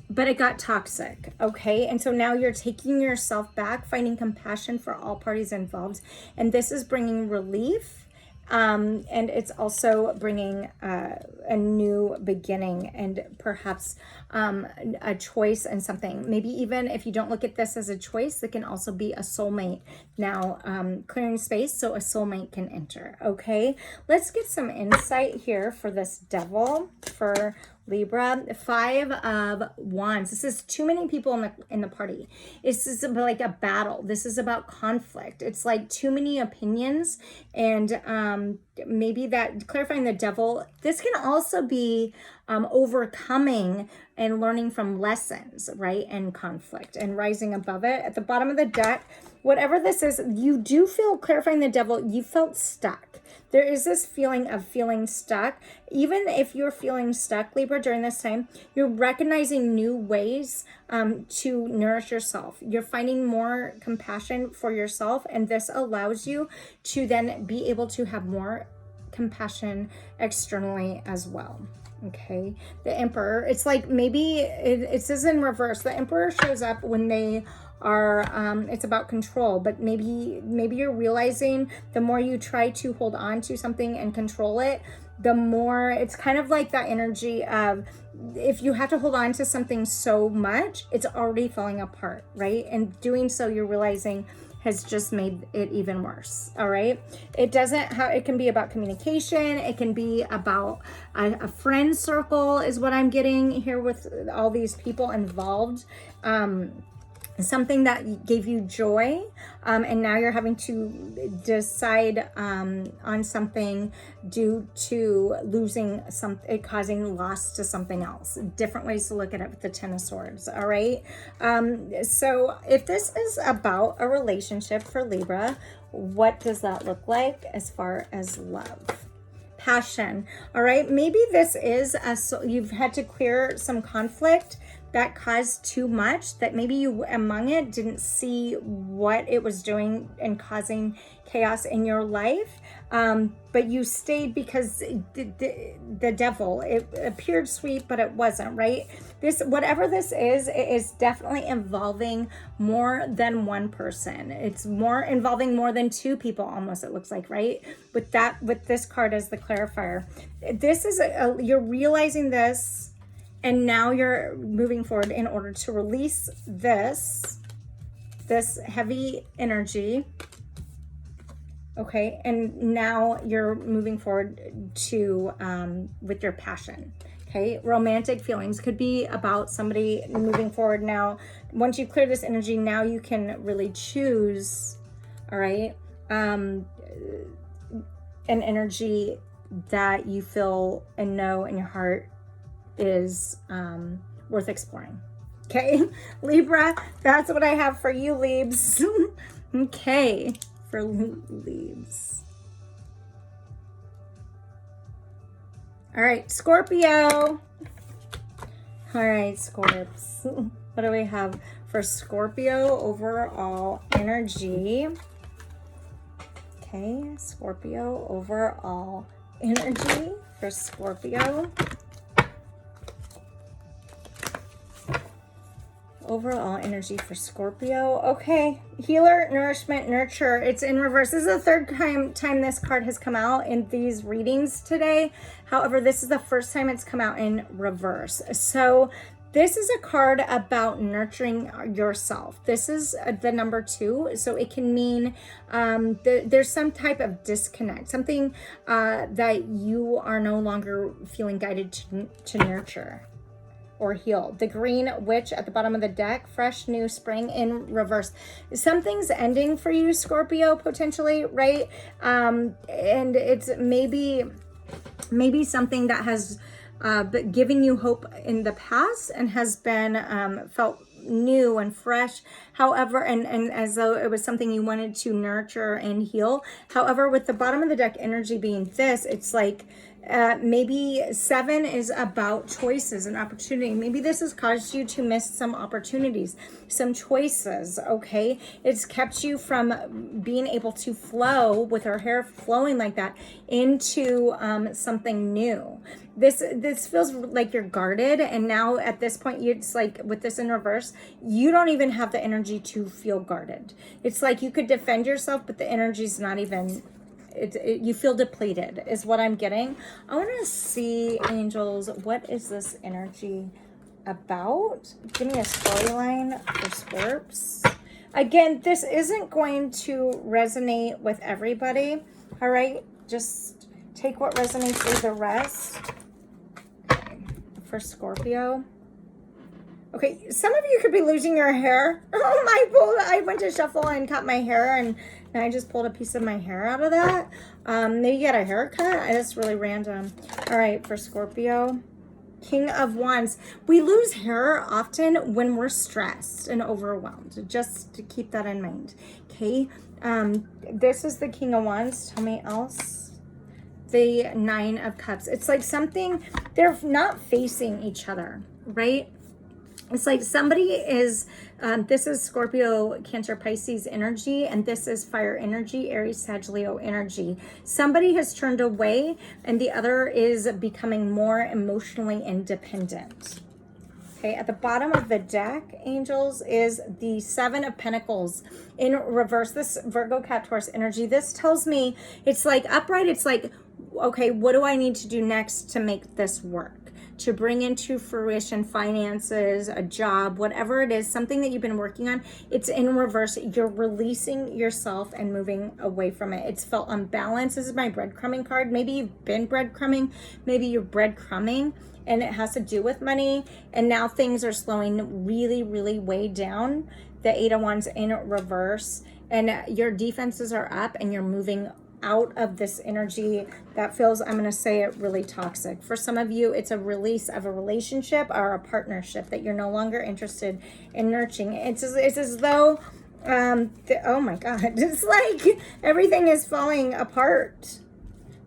But it got toxic, okay? And so now you're taking yourself back, finding compassion for all parties involved. And this is bringing relief. And it's also bringing a new beginning and perhaps a choice and something. Maybe even if you don't look at this as a choice, it can also be a soulmate. Now, clearing space so a soulmate can enter, okay? Let's get some insight here for this devil, for Libra. 5 of Wands. This is too many people in the party. This is like a battle. This is about conflict. It's like too many opinions, and maybe that clarifying the devil. This can also be overcoming and learning from lessons, right? And conflict and rising above it. At the bottom of the deck, whatever this is, you do feel, clarifying the devil, you felt stuck. There is this feeling of feeling stuck. Even if you're feeling stuck, Libra, during this time, you're recognizing new ways to nourish yourself. You're finding more compassion for yourself, and this allows you to then be able to have more compassion externally as well. Okay, the Emperor, it's like maybe it says in reverse. The Emperor shows up when they are it's about control, but maybe you're realizing the more you try to hold on to something and control it, the more it's kind of like that energy of, if you have to hold on to something so much, it's already falling apart, right? And doing so, you're realizing, has just made it even worse. All right. It doesn't have, it can be about communication. It can be about a friend circle is what I'm getting here with all these people involved. Something that gave you joy, and now you're having to decide on something due to losing something, causing loss to something else. Different ways to look at it with the Ten of Swords. All right. So if this is about a relationship for Libra, what does that look like as far as love? Passion. All right. Maybe this is you've had to clear some conflict that caused too much, that maybe you among it didn't see what it was doing and causing chaos in your life, but you stayed because the devil, it appeared sweet, but it wasn't, right? This, whatever this is, it is definitely involving more than one person. It's more involving more than two people almost, it looks like, right? With this card as the clarifier, this is you're realizing this, and now you're moving forward in order to release this heavy energy. Okay, and now you're moving forward to with your passion. Okay, romantic feelings could be about somebody moving forward now. Once you clear this energy, now you can really choose, all right, an energy that you feel and know in your heart is worth exploring. Okay, Libra, that's what I have for you, Libs. Okay, for Libs. All right, Scorpio. All right, Scorps. What do we have for Scorpio overall energy? Okay, Scorpio overall energy for Scorpio. Overall energy for Scorpio. Okay, healer, nourishment, nurture. It's in reverse. This is the third time this card has come out in these readings today. However, this is the first time it's come out in reverse. So this is a card about nurturing yourself. This is the number 2. So it can mean there's some type of disconnect, something that you are no longer feeling guided to nurture or heal. The Green Witch at the bottom of the deck, fresh new spring in reverse. Something's ending for you, Scorpio, potentially, right? And it's maybe something that has been giving you hope in the past and has been felt new and fresh. However, and as though it was something you wanted to nurture and heal. However, with the bottom of the deck energy being this, it's like maybe 7 is about choices and opportunity. Maybe this has caused you to miss some opportunities, some choices, okay? It's kept you from being able to flow with her hair flowing like that into something new. This feels like you're guarded, and now at this point, it's like with this in reverse, you don't even have the energy to feel guarded. It's like you could defend yourself, but the energy's not even... you feel depleted is what I'm getting. I want to see, angels, what is this energy about? Give me a storyline for Scorps. Again, this isn't going to resonate with everybody. All right, just take what resonates, leave the rest. Okay. For Scorpio. Okay, some of you could be losing your hair. Oh my, I went to shuffle and cut my hair, and I just pulled a piece of my hair out of that. Maybe you got a haircut. That's really random. All right, for Scorpio. King of Wands. We lose hair often when we're stressed and overwhelmed. Just to keep that in mind. Okay. This is the King of Wands. Tell me else. The 9 of Cups. It's like something, they're not facing each other, right? It's like somebody is, this is Scorpio, Cancer, Pisces energy, and this is fire energy, Aries, Sag, Leo energy. Somebody has turned away, and the other is becoming more emotionally independent. Okay, at the bottom of the deck, angels, is the 7 of Pentacles in reverse. This Virgo, Cap, Taurus energy. This tells me, it's like upright, it's like, okay, what do I need to do next to make this work? To bring into fruition finances, a job, whatever it is, something that you've been working on, it's in reverse. You're releasing yourself and moving away from it. It's felt unbalanced. This is my breadcrumbing card. Maybe you've been breadcrumbing. Maybe you're breadcrumbing, and it has to do with money. And now things are slowing really, really way down. The 8 of Wands in reverse. And your defenses are up, and you're moving out of this energy that feels, I'm going to say it, really toxic. For some of you, it's a release of a relationship or a partnership that you're no longer interested in nurturing. It's as though, oh my God, it's like everything is falling apart.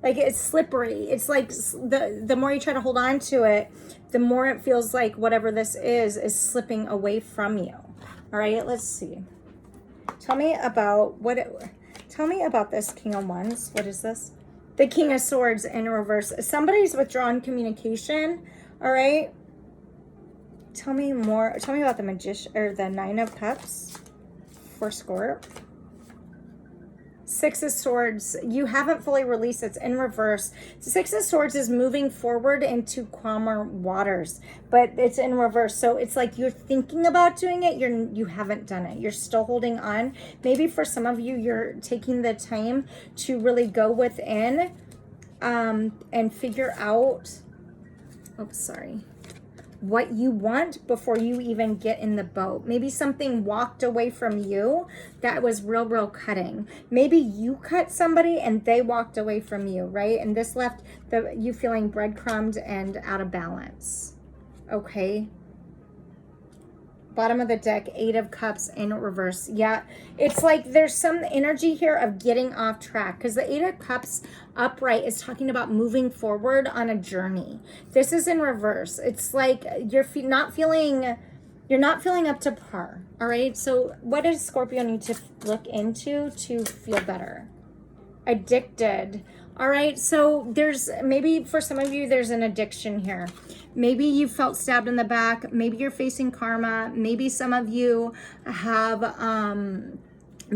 Like it's slippery. It's like the more you try to hold on to it, the more it feels like whatever this is slipping away from you. All right, let's see. Tell me about Tell me about this King of Wands. What is this? The King of Swords in reverse. Somebody's withdrawn communication. All right. Tell me more. Tell me about the Magician, or the 9 of Cups for Scorp. 6 of Swords. You haven't fully released. It's in reverse. 6 of Swords is moving forward into calmer waters, but it's in reverse. So it's like you're thinking about doing it. You haven't done it. You're still holding on. Maybe for some of you, you're taking the time to really go within and figure out, oops, sorry, what you want before you even get in the boat. Maybe something walked away from you that was real cutting. Maybe you cut somebody and they walked away from you, right? And this left you feeling breadcrumbed and out of balance. Okay. Bottom of the deck, 8 of Cups in reverse. Yeah, it's like there's some energy here of getting off track, because the 8 of Cups upright is talking about moving forward on a journey. This is in reverse. It's like you're not feeling up to par. All right. So what does Scorpio need to look into to feel better? Addicted. All right. So there's maybe for some of you, there's an addiction here. Maybe you felt stabbed in the back. Maybe you're facing karma. Maybe some of you have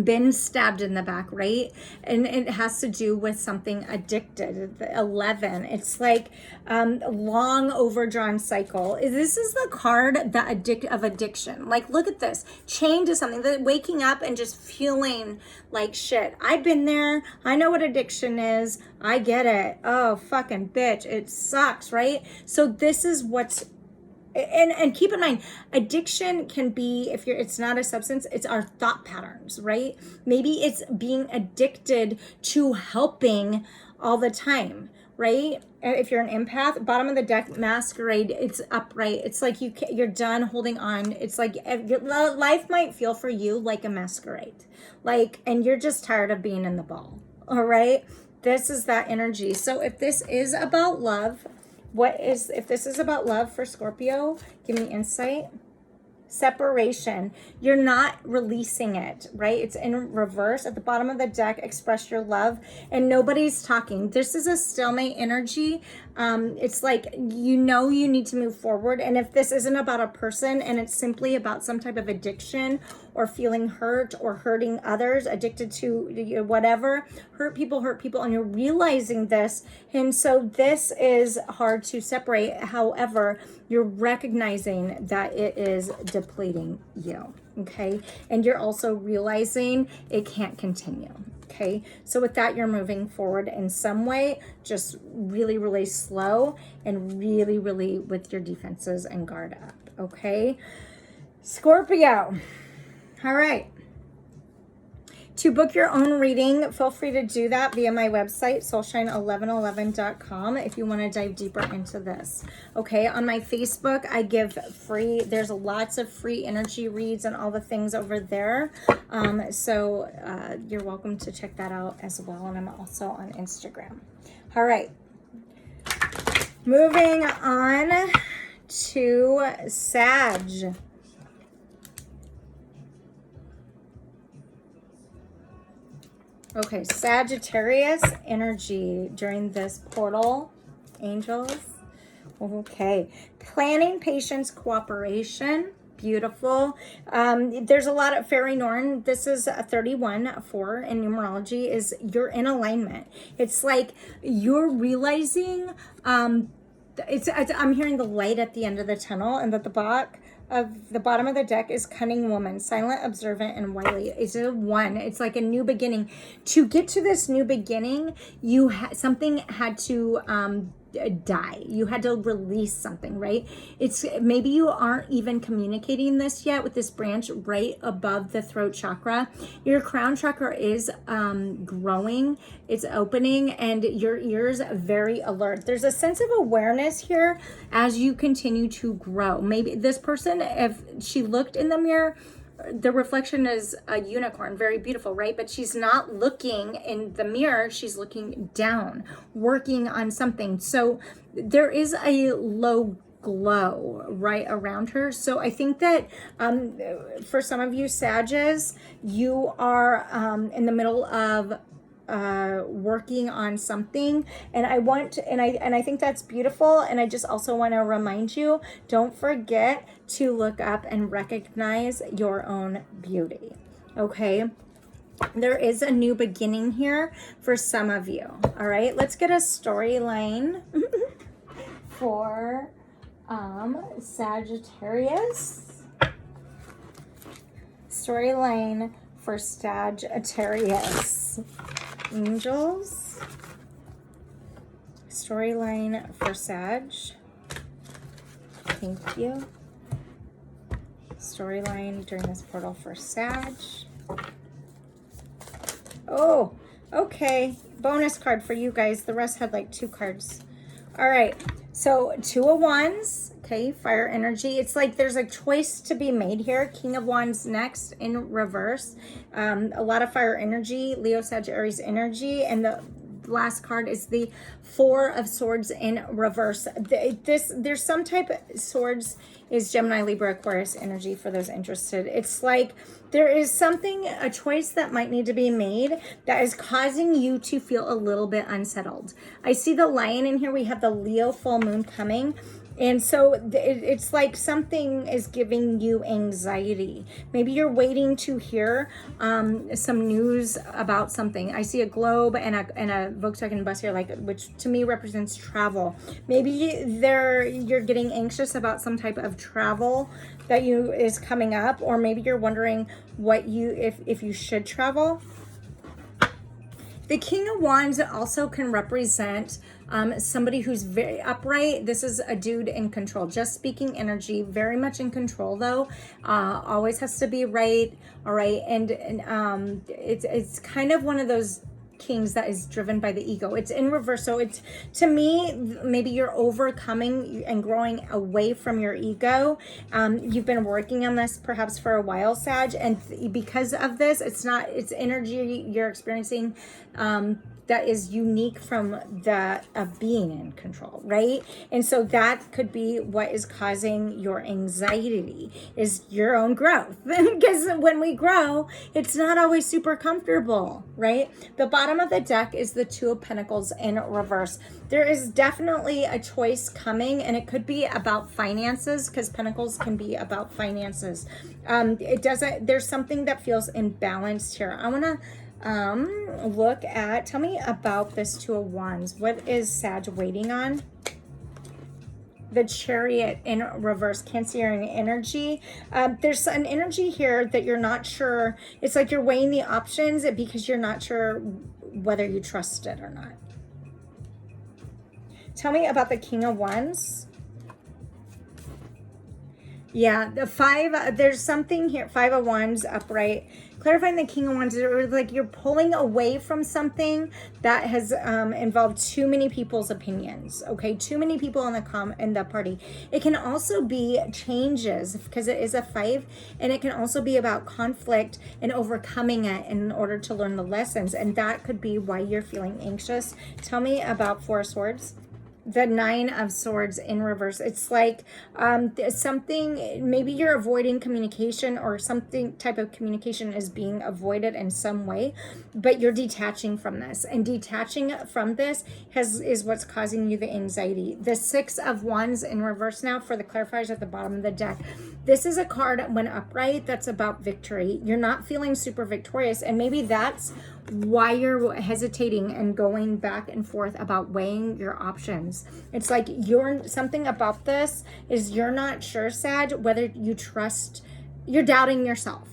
been stabbed in the back, right? And it has to do with something addicted. The 11, it's like long overdrawn cycle. This is the card of addiction. Like, look at this, chained to something, that waking up and just feeling like shit. I've been there. I know what addiction is. I get it. Oh, fucking bitch. It sucks, right? So this is what's, and keep in mind, addiction can be, if it's not a substance, it's our thought patterns, right? Maybe it's being addicted to helping all the time, right? If you're an empath, bottom of the deck, masquerade, it's upright. It's like you're done holding on. It's like life might feel for you like a masquerade. Like, and you're just tired of being in the ball. All right? This is that energy. So if this is about love, if this is about love for Scorpio, give me insight. Separation. You're not releasing it, right? It's in reverse. At the bottom of the deck, express your love, and nobody's talking. This is a stalemate energy. It's like, you need to move forward. And if this isn't about a person and it's simply about some type of addiction or feeling hurt or hurting others, addicted to whatever, hurt people, and you're realizing this. And so this is hard to separate. However, you're recognizing that it is depleting you, okay? And you're also realizing it can't continue, okay? So with that, you're moving forward in some way, just really, really slow and really, really with your defenses and guard up, okay? Scorpio. All right. To book your own reading, feel free to do that via my website, soulshine1111.com, if you want to dive deeper into this. Okay, on my Facebook, I give free, there's lots of free energy reads and all the things over there. So you're welcome to check that out as well. And I'm also on Instagram. All right. Moving on to Sag. Okay, Sagittarius energy during this portal, angels. Okay, planning, patience, cooperation. Beautiful. There's a lot of Fairy Norn. This is a 31-4 in numerology, is you're in alignment. It's like you're realizing, I'm hearing the light at the end of the tunnel, and that the bottom of the deck is cunning woman, silent, observant, and wily. It's a 1. It's like a new beginning. To get to this new beginning, something had to die. You had to release something, right? It's maybe you aren't even communicating this yet with this branch right above the throat chakra. Your crown chakra is growing, it's opening, and your ears very alert. There's a sense of awareness here as you continue to grow. Maybe this person, if she looked in the mirror, the reflection is a unicorn, very beautiful, right? But she's not looking in the mirror, she's looking down, working on something. So there is a low glow right around her. So I think that for some of you Sages, you are in the middle of working on something, and I think that's beautiful. And I just also want to remind you, don't forget to look up and recognize your own beauty. Okay, there is a new beginning here for some of you. All right, let's get a storyline for Sagittarius. Storyline for Sagittarius. Angels. Storyline for Sag. Thank you. Storyline during this portal for Sag. Oh, okay. Bonus card for you guys. The rest had like 2 cards. All right. So 2 of Wands. Okay. Fire energy. It's like there's a choice to be made here. King of Wands next in reverse. A lot of fire energy. Leo, Sag, Aries energy. And the last card is the 4 of Swords in reverse. There's some type of swords is Gemini, Libra, Aquarius energy for those interested. It's like there is something, a choice that might need to be made that is causing you to feel a little bit unsettled. I see the Lion in here. We have the Leo full moon coming. And so it's like something is giving you anxiety. Maybe you're waiting to hear some news about something. I see a globe and a Volkswagen bus here, which to me represents travel. Maybe you're getting anxious about some type of travel that is coming up, or maybe you're wondering if you should travel. The King of Wands also can represent somebody who's very upright. This is a dude in control, just speaking energy, very much in control though. Always has to be right. All right. And it's kind of one of those Kings that is driven by the ego. It's in reverse. So it's, to me, maybe you're overcoming and growing away from your ego. You've been working on this perhaps for a while, Sag, and because of this, it's energy you're experiencing that is unique from that of being in control, right? And so that could be what is causing your anxiety, is your own growth. Because when we grow, it's not always super comfortable, right? The bottom of the deck is the Two of Pentacles in reverse. There is definitely a choice coming, and it could be about finances, because Pentacles can be about finances. There's something that feels imbalanced here. I want to look at, tell me about this Two of Wands. What is Sag waiting on? The Chariot in reverse, Cancerian energy. There's an energy here that you're not sure. It's like you're weighing the options because you're not sure whether you trust it or not. Tell me about the King of Wands. Yeah, the five, there's something here, Five of Wands upright. Clarifying the King of Wands, like you're pulling away from something that has involved too many people's opinions, okay? Too many people in the party. It can also be changes, because it is a 5, and it can also be about conflict and overcoming it in order to learn the lessons, and that could be why you're feeling anxious. Tell me about Four of Swords. The Nine of Swords in reverse. It's like something, maybe you're avoiding communication, or something type of communication is being avoided in some way, but you're detaching from this, and detaching from this is what's causing you the anxiety. The Six of Wands in reverse now for the clarifiers at the bottom of the deck. This is a card when upright that's about victory. You're not feeling super victorious, and maybe that's why you're hesitating and going back and forth about weighing your options. It's like something about this is you're not sure, Sag, whether you trust, you're doubting yourself.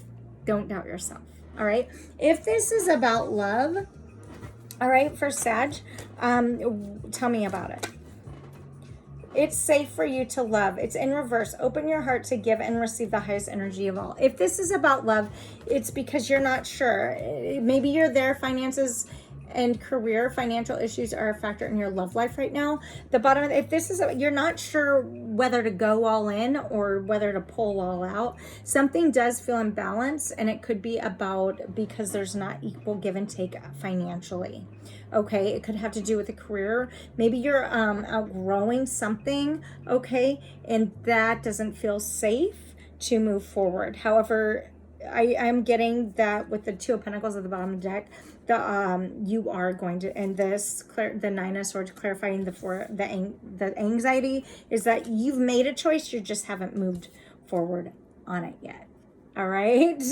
Don't doubt yourself. All right. If this is about love, all right, for Sag, tell me about it. It's safe for you to love. It's in reverse. Open your heart to give and receive the highest energy of all. If this is about love, it's because you're not sure. Maybe you're there, finances and career, financial issues are a factor in your love life right now. The bottom, if this is, you're not sure whether to go all in or whether to pull all out. Something does feel imbalanced, and it could be about because there's not equal give and take financially. Okay, it could have to do with a career. Maybe you're outgrowing something, okay, and that doesn't feel safe to move forward. However, I'm getting that with the Two of Pentacles at the bottom of the deck, you are going to, and the Nine of Swords clarifying the anxiety is that you've made a choice, you just haven't moved forward on it yet. All right.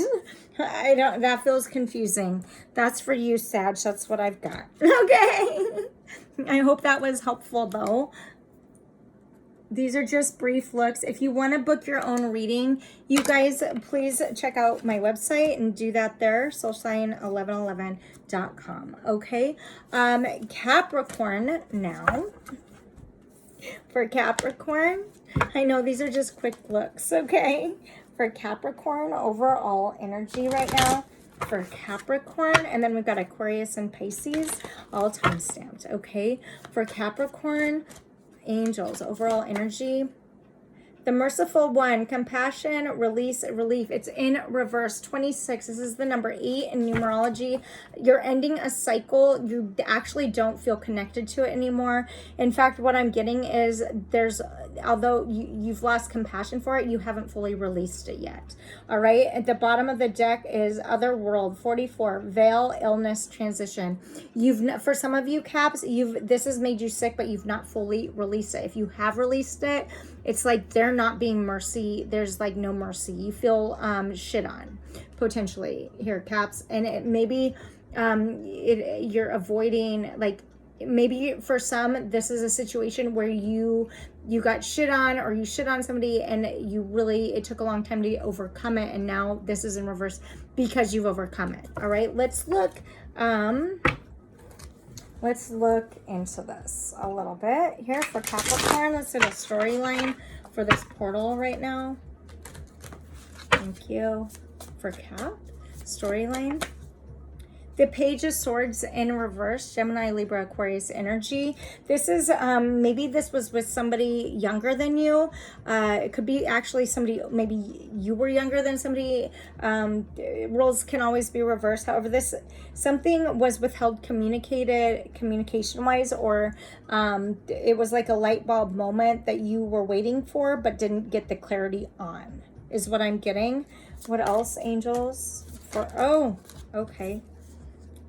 That feels confusing. That's for you, Sag. That's what I've got. Okay. I hope that was helpful though. These are just brief looks. If you want to book your own reading, you guys, please check out my website and do that there, soulsign1111.com. Okay. Capricorn now. For Capricorn, I know these are just quick looks, okay? For Capricorn, overall energy right now for Capricorn, and then we've got Aquarius and Pisces, all time stamped, okay? For Capricorn, angels, overall energy. The Merciful One, compassion, release, relief. It's in reverse. 26. This is the number 8 in numerology. You're ending a cycle. You actually don't feel connected to it anymore. In fact, what I'm getting is although you've lost compassion for it, you haven't fully released it yet. All right. At the bottom of the deck is Other World, 44, veil, illness, transition. For some of you, Caps, this has made you sick, but you've not fully released it. If you have released it, it's like they're not being mercy. There's like no mercy. You feel shit on potentially here, Caps, and it maybe you're avoiding, like, maybe for some this is a situation where you got shit on, or you shit on somebody and it took a long time to overcome it, and now this is in reverse because you've overcome it. All right, let's look into this a little bit here for Capricorn. Let's do the storyline for this portal right now. Thank you. For Cap, storyline. The Page of Swords in reverse, Gemini, Libra, Aquarius energy. This is, maybe this was with somebody younger than you. It could be actually somebody, maybe you were younger than somebody. Roles can always be reversed. However, something was withheld communication-wise, or it was like a light bulb moment that you were waiting for but didn't get the clarity on, is what I'm getting. What else, angels? Okay.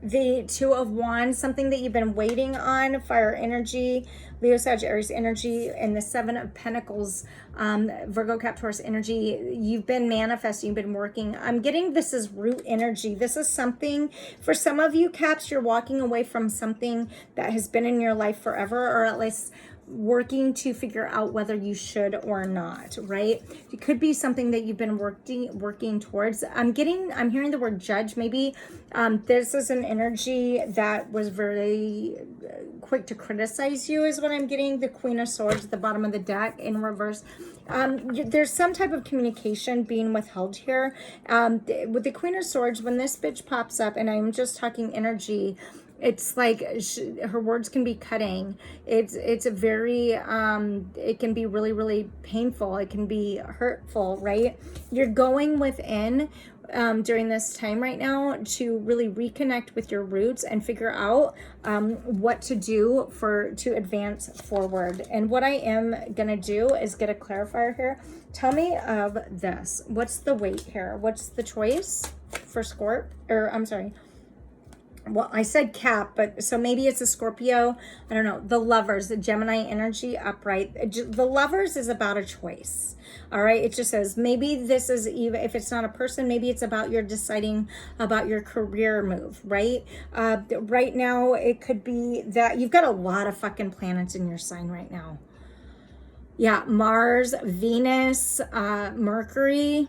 The Two of Wands, something that you've been waiting on, fire energy, Leo, Sagittarius energy, and the Seven of Pentacles, Virgo, Cap, Taurus energy. You've been manifesting, you've been working. I'm getting this is root energy. This is something, for some of you, Caps, you're walking away from something that has been in your life forever, or at least working to figure out whether you should or not, right? It could be something that you've been working towards. I'm hearing the word judge. Maybe this is an energy that was very quick to criticize you, is what I'm getting. The Queen of Swords at the bottom of the deck in reverse. There's some type of communication being withheld here. With the Queen of Swords, when this bitch pops up, and I'm just talking energy, it's like her words can be cutting. It's a very, it can be really, really painful. It can be hurtful, right? You're going within during this time right now to really reconnect with your roots and figure out what to do to advance forward. And what I am going to do is get a clarifier here. Tell me of this. What's the weight here? What's the choice for Scorp? Or I'm sorry. Well, I said Cap, but so maybe it's a Scorpio. I don't know. The Lovers, the Gemini energy upright. The Lovers is about a choice. All right. It just says maybe this is, even if it's not a person, maybe it's about your deciding about your career move, right? Right now, it could be that you've got a lot of fucking planets in your sign right now. Yeah. Mars, Venus, Mercury.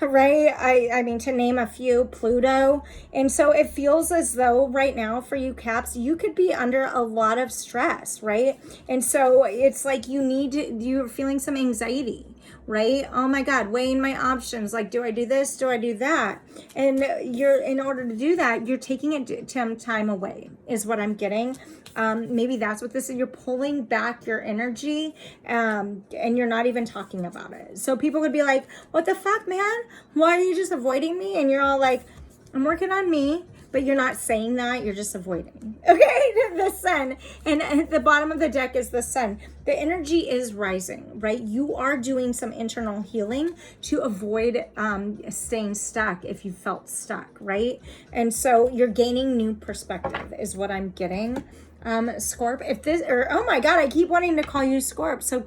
Right? I mean, to name a few, Pluto. And so it feels as though right now for you, Caps, you could be under a lot of stress, right? And so it's like you're feeling some anxiety, right? Oh my God, weighing my options. Like, do I do this? Do I do that? And in order to do that, you're taking it time away, is what I'm getting. Maybe that's what this is. You're pulling back your energy, and you're not even talking about it. So people would be like, what the fuck, man? Why are you just avoiding me? And you're all like, I'm working on me. But you're not saying that, you're just avoiding. Okay, the Sun. And at the bottom of the deck is the Sun. The energy is rising, right? You are doing some internal healing to avoid staying stuck if you felt stuck, right? And so you're gaining new perspective is what I'm getting. Scorp, oh my God, I keep wanting to call you Scorp. So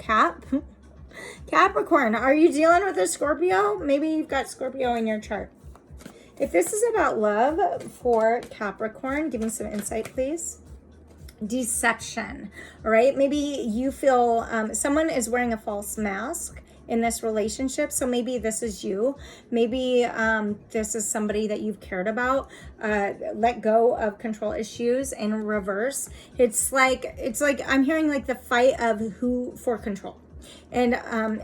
Capricorn, are you dealing with a Scorpio? Maybe you've got Scorpio in your chart. If this is about love for Capricorn, give me some insight, please. Deception, all right? Maybe you feel someone is wearing a false mask in this relationship. So maybe this is you. Maybe this is somebody that you've cared about. Let go of control issues in reverse. It's like I'm hearing like the fight of who for control. And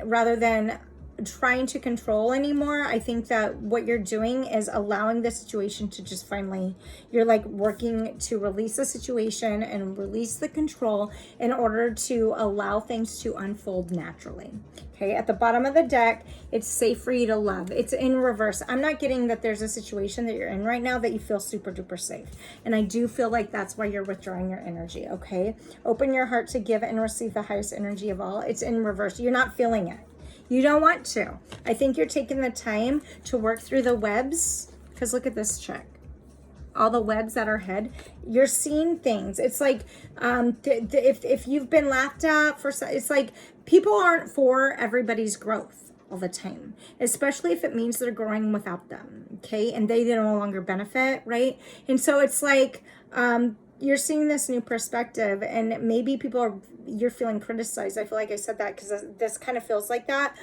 rather than trying to control anymore, I think that what you're doing is allowing the situation to just finally, you're like working to release the situation and release the control in order to allow things to unfold naturally. Okay, at the bottom of the deck, it's safe for you to love. It's in reverse. I'm not getting that there's a situation that you're in right now that you feel super duper safe. And I do feel like that's why you're withdrawing your energy, okay? Open your heart to give and receive the highest energy of all. It's in reverse. You're not feeling it. You don't want to. I think you're taking the time to work through the webs, because look at this chick. All the webs that are head. You're seeing things. It's like if you've been laughed at it's like people aren't for everybody's growth all the time, especially if it means they're growing without them, okay? And they no longer benefit, right? And so it's like you're seeing this new perspective, and maybe you're feeling criticized. I feel like I said that because this kind of feels like that.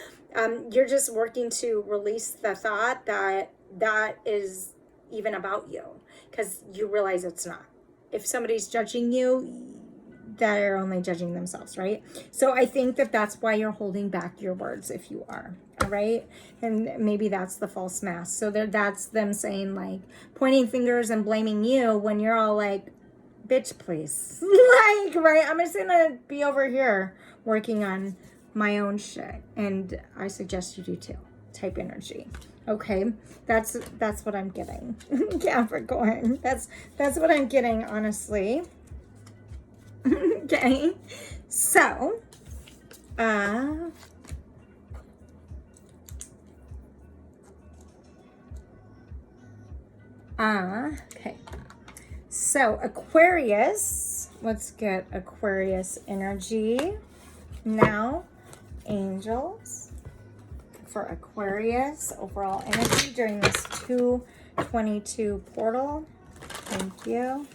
You're just working to release the thought that is even about you, because you realize it's not. If somebody's judging you, they're only judging themselves, right? So I think that that's why you're holding back your words if you are. All right. And maybe that's the false mask. So that's them saying, like, pointing fingers and blaming you when you're all like, bitch, please. Like, right? I'm just gonna be over here working on my own shit. And I suggest you do too. Type energy. Okay. That's what I'm getting. Capricorn. That's what I'm getting, honestly. Okay. So, okay. So Aquarius, let's get Aquarius energy now. Angels for Aquarius, overall energy during this 2/22 portal. Thank you.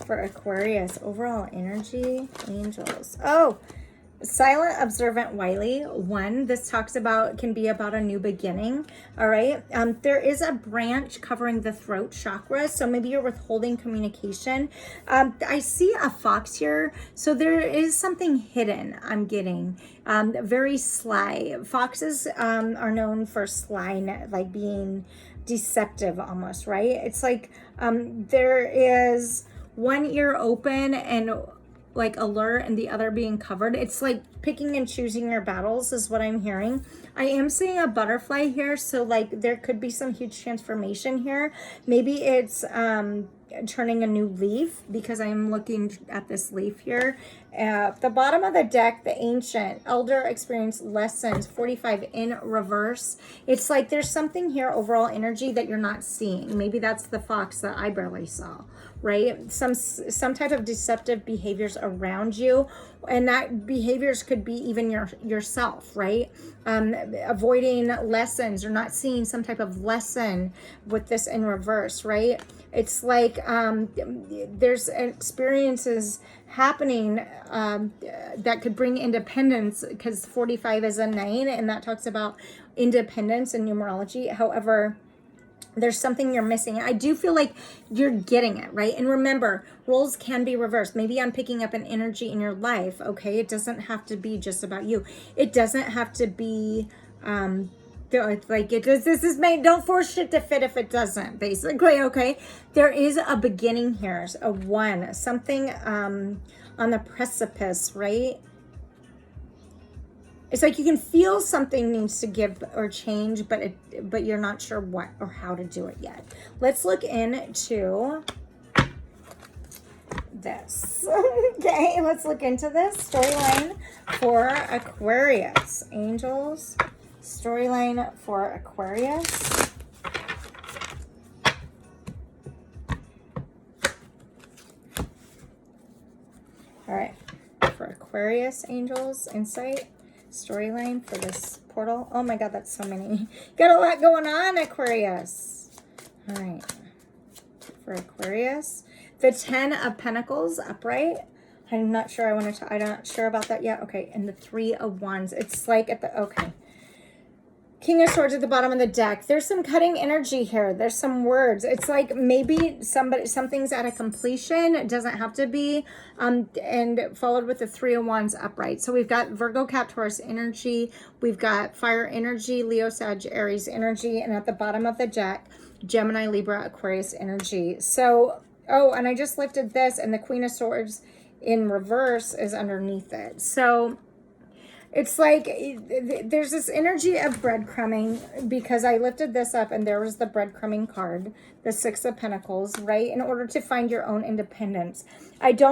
For Aquarius, overall energy, angels. Oh, silent, observant, wily. One, this talks about, can be about a new beginning. All right. There is a branch covering the throat chakra. So maybe you're withholding communication. I see a fox here. So there is something hidden I'm getting. Very sly. Foxes are known for slyness, like being deceptive almost, right? It's like there is one ear open and like alert and the other being covered. It's like picking and choosing your battles is what I'm hearing. I am seeing a butterfly here, so like there could be some huge transformation here. Maybe it's turning a new leaf, because I'm looking at this leaf here. At the bottom of the deck, the ancient elder experience lessons 45 in reverse. It's like there's something here, overall energy, that you're not seeing. Maybe that's the fox that I barely saw, right? Some type of deceptive behaviors around you, and that behaviors could be even yourself, right? Avoiding lessons or not seeing some type of lesson with this in reverse, right? It's like there's experiences happening that could bring independence, because 45 is a 9 and that talks about independence in numerology. However, there's something you're missing. I do feel like you're getting it, right? And remember, roles can be reversed. Maybe I'm picking up an energy in your life, okay? It doesn't have to be just about you. It doesn't have to be like it does. This is made. Don't force shit to fit if it doesn't, basically, okay? There is a beginning here, a one, something on the precipice, right? It's like you can feel something needs to give or change, but you're not sure what or how to do it yet. Let's look into this. Okay, let's look into this storyline for Aquarius. Angels, storyline for Aquarius. All right, for Aquarius, angels, insight. Storyline for this portal. Oh my god, that's so many. Got a lot going on, Aquarius. All right. For Aquarius, the 10 of Pentacles upright. I'm not sure I'm not sure about that yet. Okay, and the 3 of Wands. It's like at the, okay. King of Swords at the bottom of the deck. There's some cutting energy here. There's some words. It's like maybe something's at a completion. It doesn't have to be. And followed with the 3 of Wands upright. So we've got Virgo, Cap, Taurus energy. We've got fire energy, Leo, Sag, Aries energy. And at the bottom of the deck, Gemini, Libra, Aquarius energy. So, oh, and I just lifted this, and the Queen of Swords in reverse is underneath it. So it's like there's this energy of breadcrumbing, because I lifted this up and there was the breadcrumbing card, the 6 of Pentacles, right? In order to find your own independence. 10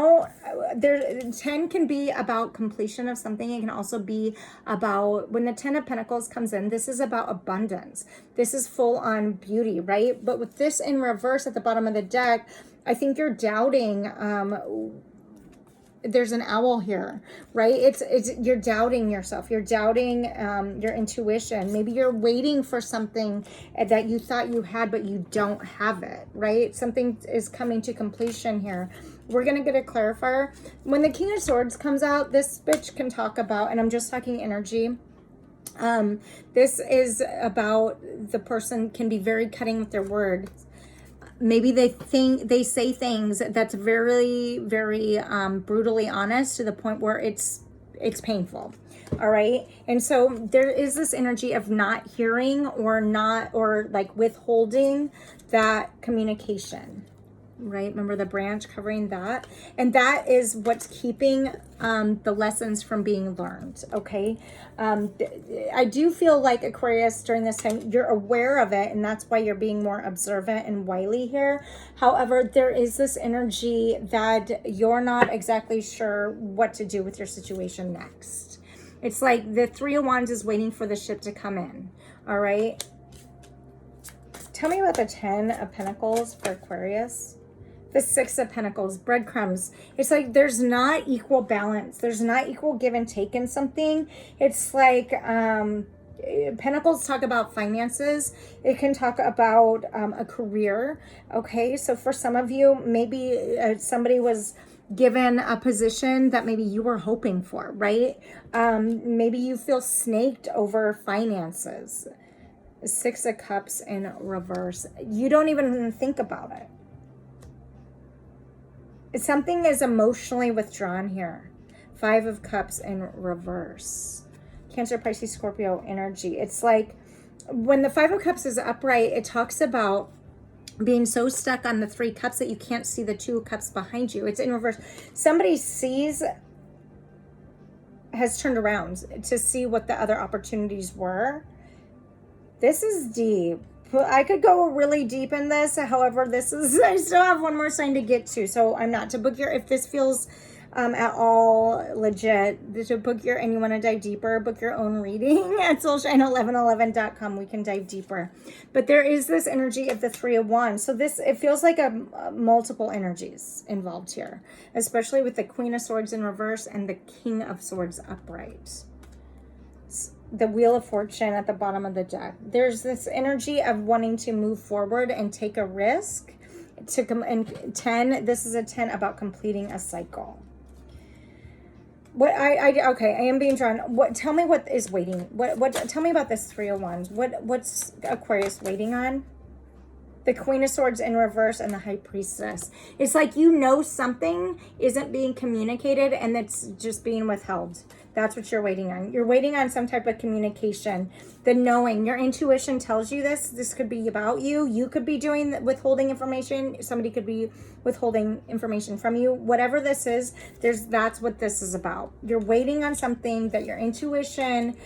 can be about completion of something. It can also be about, when the 10 of Pentacles comes in, this is about abundance. This is full on beauty, right? But with this in reverse at the bottom of the deck, I think you're doubting, there's an owl here, right? It's you're doubting yourself. You're doubting your intuition. Maybe you're waiting for something that you thought you had, but you don't have it, right? Something is coming to completion here. We're going to get a clarifier. When the King of Swords comes out, this bitch can talk about, and I'm just talking energy. This is about the person can be very cutting with their words. Maybe they say things that's very, very brutally honest, to the point where it's painful. All right. And so there is this energy of not hearing or like withholding that communication. Right? Remember the branch covering that? And that is what's keeping the lessons from being learned, okay? I do feel like, Aquarius, during this time, you're aware of it, and that's why you're being more observant and wily here. However, there is this energy that you're not exactly sure what to do with your situation next. It's like the Three of Wands is waiting for the ship to come in, all right? Tell me about the 10 of Pentacles for Aquarius. The Six of Pentacles, breadcrumbs. It's like there's not equal balance. There's not equal give and take in something. It's like Pentacles talk about finances. It can talk about a career. Okay, so for some of you, maybe somebody was given a position that maybe you were hoping for, right? Maybe you feel snaked over finances. Six of Cups in reverse. You don't even think about it. Something is emotionally withdrawn here. Five of Cups in reverse. Cancer, Pisces, Scorpio energy. It's like when the Five of Cups is upright, it talks about being so stuck on the Three Cups that you can't see the Two Cups behind you. It's in reverse. Somebody has turned around to see what the other opportunities were. This is deep. I could go really deep in this. However, I still have one more sign to get to. So I'm not to book if this feels at all legit, to book and you want to dive deeper, book your own reading at soulshine1111.com. We can dive deeper. But there is this energy of the Three of Wands. So it feels like multiple energies involved here, especially with the Queen of Swords in reverse and the King of Swords upright. The Wheel of Fortune at the bottom of the deck. There's this energy of wanting to move forward and take a risk. And 10, this is a 10 about completing a cycle. Okay, I am being drawn. Tell me what is waiting. Tell me about this 301. What's Aquarius waiting on? The Queen of Swords in reverse and the High Priestess. It's like something isn't being communicated and it's just being withheld. That's what you're waiting on. You're waiting on some type of communication. The knowing. Your intuition tells you this. This could be about you. You could be withholding information. Somebody could be withholding information from you. Whatever this is, that's what this is about. You're waiting on something that your intuition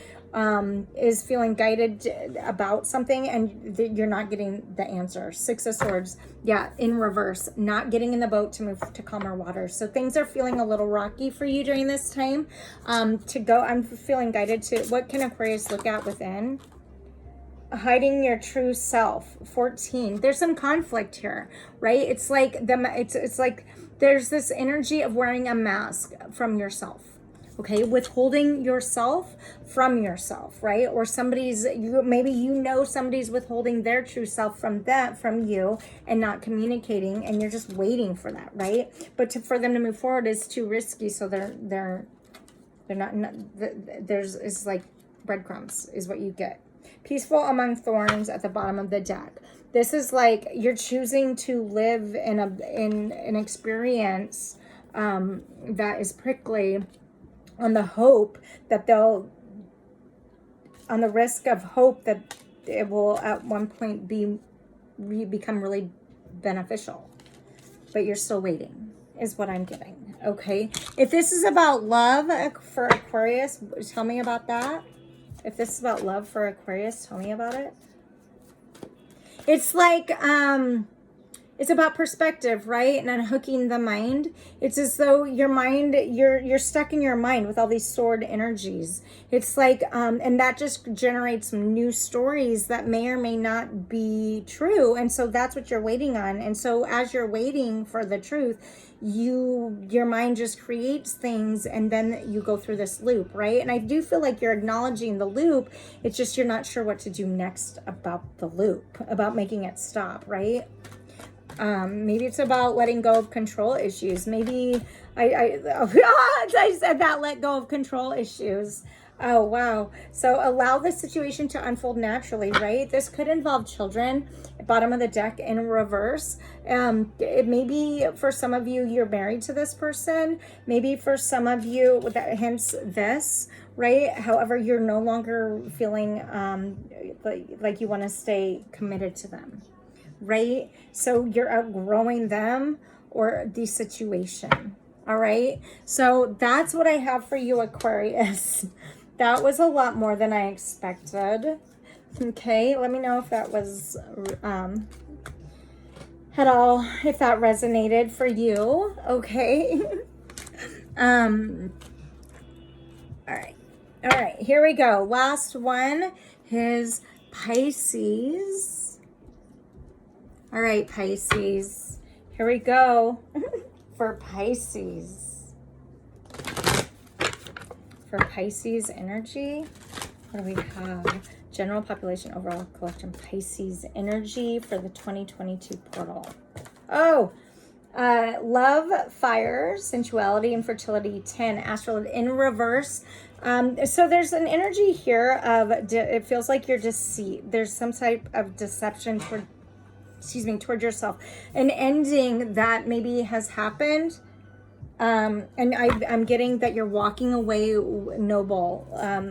is feeling guided about something, and you're not getting the answer. Six of Swords, yeah, in reverse, not getting in the boat to move to calmer waters. So things are feeling a little rocky for you during this time. I'm feeling guided to, what can Aquarius look at within? Hiding your true self. 14. There's some conflict here, right? It's like it's like there's this energy of wearing a mask from yourself. Okay, withholding yourself from yourself, right? Or somebody's withholding their true self from you and not communicating, and you're just waiting for that, right? But for them to move forward is too risky, so they're not it's like breadcrumbs is what you get. Peaceful among thorns at the bottom of the deck. This is like you're choosing to live in an experience that is prickly, on the risk of hope that it will at one point become really beneficial, but you're still waiting is what I'm getting. Okay, if this is about love for Aquarius, tell me about that. If this is about love for Aquarius, tell me about it. It's like it's about perspective, right? And unhooking the mind. It's as though your mind, you're stuck in your mind with all these sword energies. It's like, and that just generates some new stories that may or may not be true. And so that's what you're waiting on. And so as you're waiting for the truth, your mind just creates things, and then you go through this loop, right? And I do feel like you're acknowledging the loop. It's just you're not sure what to do next about the loop, about making it stop, right? Maybe it's about letting go of control issues. Maybe I said that, let go of control issues. Oh, wow. So allow the situation to unfold naturally, right? This could involve children. Bottom of the deck in reverse. It may be for some of you, you're married to this person. Maybe for some of you, that hence this, right? However, you're no longer feeling like you want to stay committed to them, right? So you're outgrowing them or the situation. All right. So that's what I have for you, Aquarius. That was a lot more than I expected. Okay. Let me know if that was at all, if that resonated for you. Okay. All right. All right. Here we go. Last one is Pisces. All right, Pisces. Here we go. For Pisces. For Pisces energy, what do we have? General population, overall collection, Pisces energy for the 2022 portal. Oh, love, fire, sensuality, and fertility, 10, astrology in reverse. So there's an energy here of, it feels like you're deceived. There's some type of deception toward yourself. An ending that maybe has happened. And I'm getting that you're walking away noble,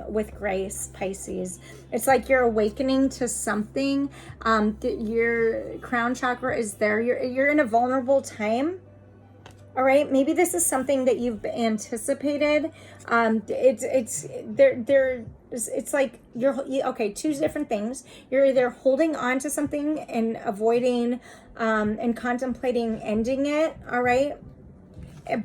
with grace, Pisces. It's like you're awakening to something. Your crown chakra is there. You're in a vulnerable time. All right. Maybe this is something that you've anticipated. It's like okay, two different things. You're either holding on to something and avoiding, and contemplating ending it. All right.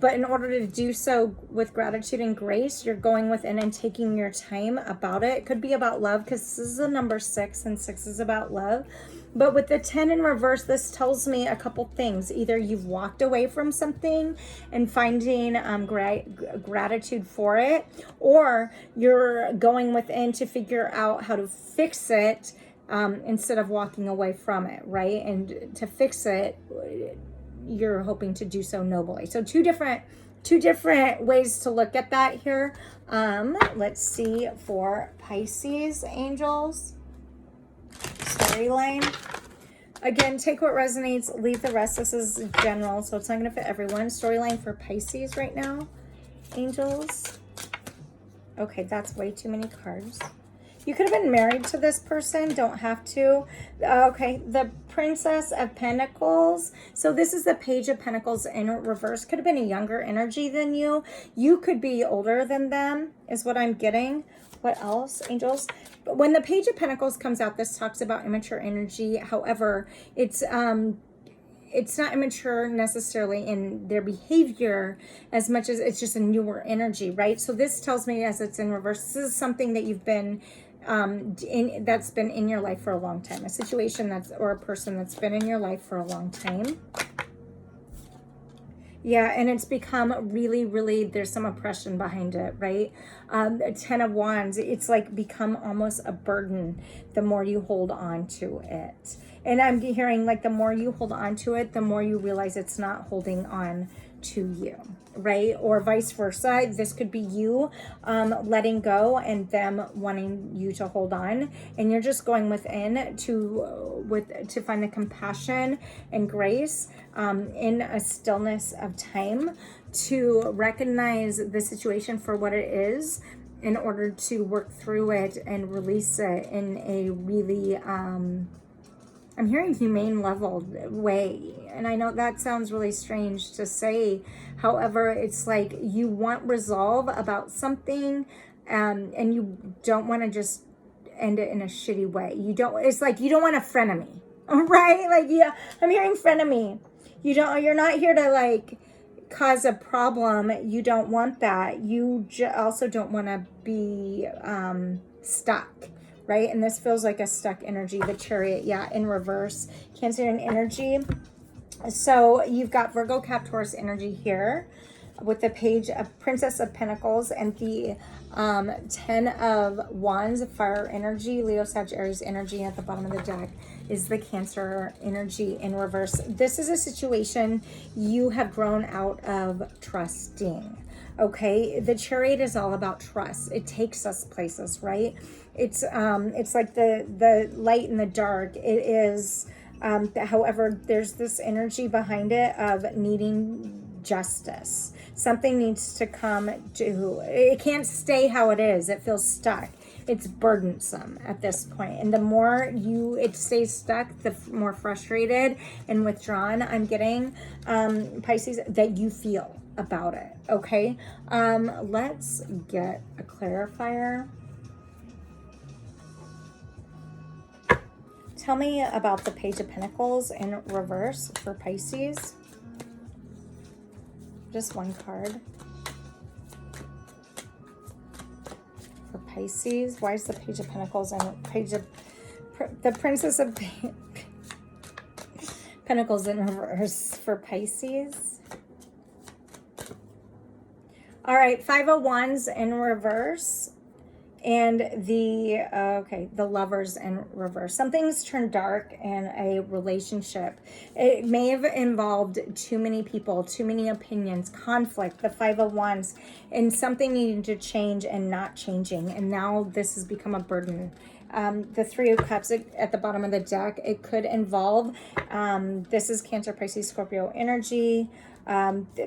But in order to do so with gratitude and grace, you're going within and taking your time about it. It could be about love, because this is a number 6 and 6 is about love. But with the 10 in reverse, this tells me a couple things. Either you've walked away from something and finding gratitude for it, or you're going within to figure out how to fix it, instead of walking away from it, right? And to fix it, you're hoping to do so nobly. So two different ways to look at that here. Let's see for Pisces angels storyline. Again, take what resonates, leave the rest. This is general, so it's not going to fit everyone. Storyline for Pisces right now, angels. Okay, that's way too many cards. You could have been married to this person, don't have to. Okay, the Princess of Pentacles. So this is the Page of Pentacles in reverse. Could have been a younger energy than you. You could be older than them, is what I'm getting. What else, angels? But when the Page of Pentacles comes out, this talks about immature energy. However, it's not immature necessarily in their behavior as much as it's just a newer energy, right? So this tells me, as it's in reverse, this is something that you've been that's been in your life for a long time, a situation or a person that's been in your life for a long time. Yeah, and it's become really, really, there's some oppression behind it, right? 10 of Wands, it's like become almost a burden the more you hold on to it. And I'm hearing like the more you hold on to it, the more you realize it's not holding on to you, right? Or vice versa. This could be you letting go and them wanting you to hold on, and you're just going within to find the compassion and grace in a stillness of time to recognize the situation for what it is in order to work through it and release it in a really I'm hearing humane level way. And I know that sounds really strange to say. However, it's like you want resolve about something, and you don't want to just end it in a shitty way. It's like you don't want a frenemy, right? Like, yeah, I'm hearing frenemy. You're not here to like cause a problem. You don't want that. You also don't want to be stuck. Right? And this feels like a stuck energy. The Chariot, yeah, in reverse. Cancerian energy. So you've got Virgo, Cap, Taurus energy here with the Page of Princess of Pentacles and the 10 of Wands, fire energy. Leo, Sag, Aries energy at the bottom of the deck is the Cancer energy in reverse. This is a situation you have grown out of trusting. Okay, the Chariot is all about trust. It takes us places, right? It's like the light and the dark. It is, however, there's this energy behind it of needing justice. Something needs to come to, it can't stay how it is. It feels stuck. It's burdensome at this point. And the more it stays stuck, the more frustrated and withdrawn I'm getting, Pisces, that you feel about it. Okay. Let's get a clarifier. Tell me about the Page of Pentacles in reverse for Pisces. Just one card. For Pisces, why is the Page of Pentacles and the Princess of Pentacles in reverse for Pisces? All right, Five of Wands in reverse. And the Lovers in reverse. Something's turned dark in a relationship. It may have involved too many people, too many opinions, conflict, the Five of Wands, and something needing to change and not changing. And now this has become a burden. The Three of Cups at the bottom of the deck, it could involve, this is Cancer, Pisces, Scorpio energy.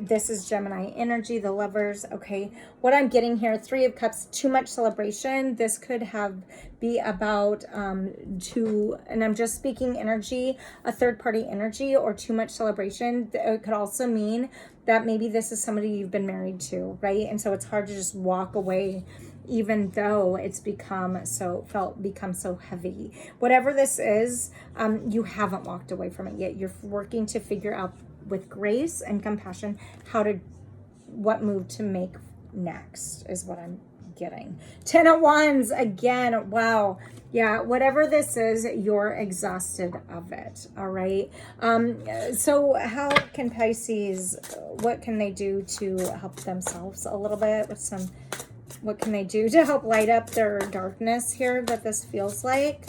This is Gemini energy, the Lovers. Okay, what I'm getting here, Three of Cups, too much celebration. This could be about and I'm just speaking energy, a third party energy, or too much celebration. It could also mean that maybe this is somebody you've been married to, right? And so it's hard to just walk away, even though it's become so heavy. Whatever this is, you haven't walked away from it yet. You're working to figure out with grace and compassion what move to make next is what I'm getting. Ten of Wands again. Wow. Yeah, whatever this is, you're exhausted of it. All right. So how can Pisces, what can they do to help themselves a little bit with what can they do to help light up their darkness here that this feels like?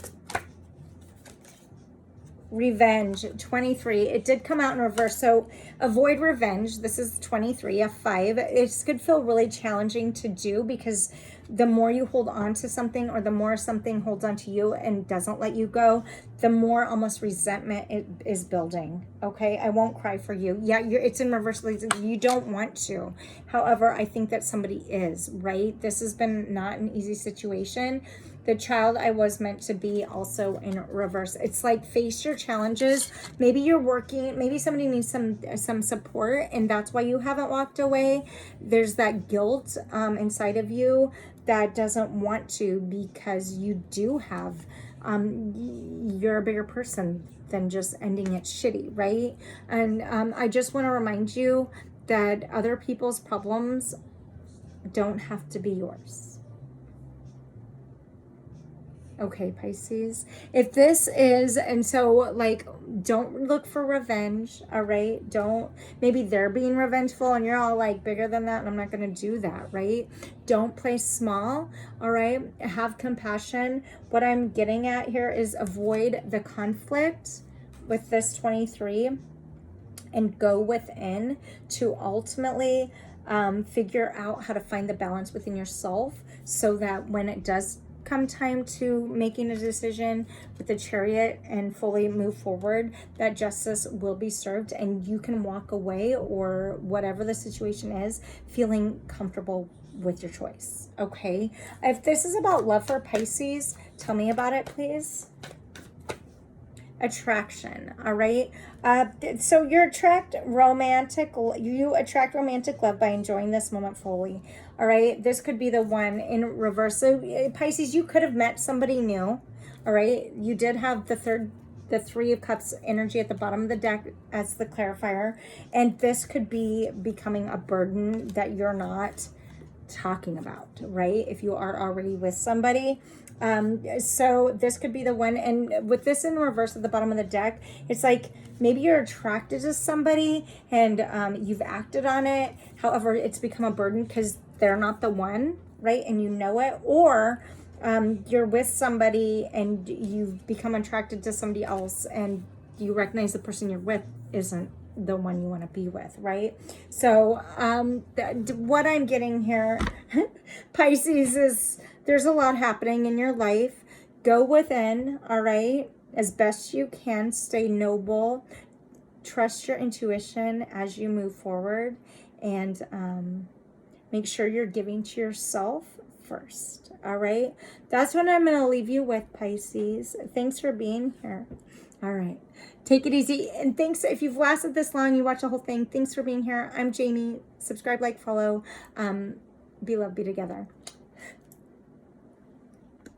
Revenge, 23. It did come out in reverse, so avoid revenge. This is 23, a 5. It could feel really challenging to do because the more you hold on to something, or the more something holds on to you and doesn't let you go, the more almost resentment it is building. Okay, I won't cry for you. Yeah, it's in reverse. You don't want to. However, I think that somebody is, right? This has been not an easy situation. The child I was meant to be also in reverse. It's like, face your challenges. Maybe you're working, maybe somebody needs some support, and that's why you haven't walked away. There's that guilt inside of you that doesn't want to, because you do have, you're a bigger person than just ending it shitty, right? And I just want to remind you that other people's problems don't have to be yours. Okay, Pisces, if this is, and so like, don't look for revenge. All right. Maybe they're being revengeful and you're all like bigger than that, and I'm not going to do that. Right. Don't play small. All right. Have compassion. What I'm getting at here is avoid the conflict with this 23 and go within to ultimately figure out how to find the balance within yourself, so that when it does come time to making a decision with the Chariot and fully move forward, that justice will be served and you can walk away, or whatever the situation is, feeling comfortable with your choice. Okay, if this is about love for Pisces, tell me about it, please. Attraction. All right, so you attract romantic love by enjoying this moment fully. All right, this could be the one in reverse. So Pisces, you could have met somebody new. All right, you did have the Three of Cups energy at the bottom of the deck as the clarifier, and this could be becoming a burden that you're not talking about, right? If you are already with somebody. So this could be the one, and with this in reverse at the bottom of the deck, it's like maybe you're attracted to somebody and you've acted on it. However, it's become a burden because they're not the one, right? And you know it. Or you're with somebody and you've become attracted to somebody else and you recognize the person you're with isn't the one you want to be with, right? So what I'm getting here, Pisces, is there's a lot happening in your life. Go within, all right, as best you can. Stay noble. Trust your intuition as you move forward. and make sure you're giving to yourself first. All right. That's what I'm going to leave you with, Pisces. Thanks for being here. All right. Take it easy. And thanks. If you've lasted this long, you watch the whole thing. Thanks for being here. I'm Jamie. Subscribe, like, follow. Be loved, be together.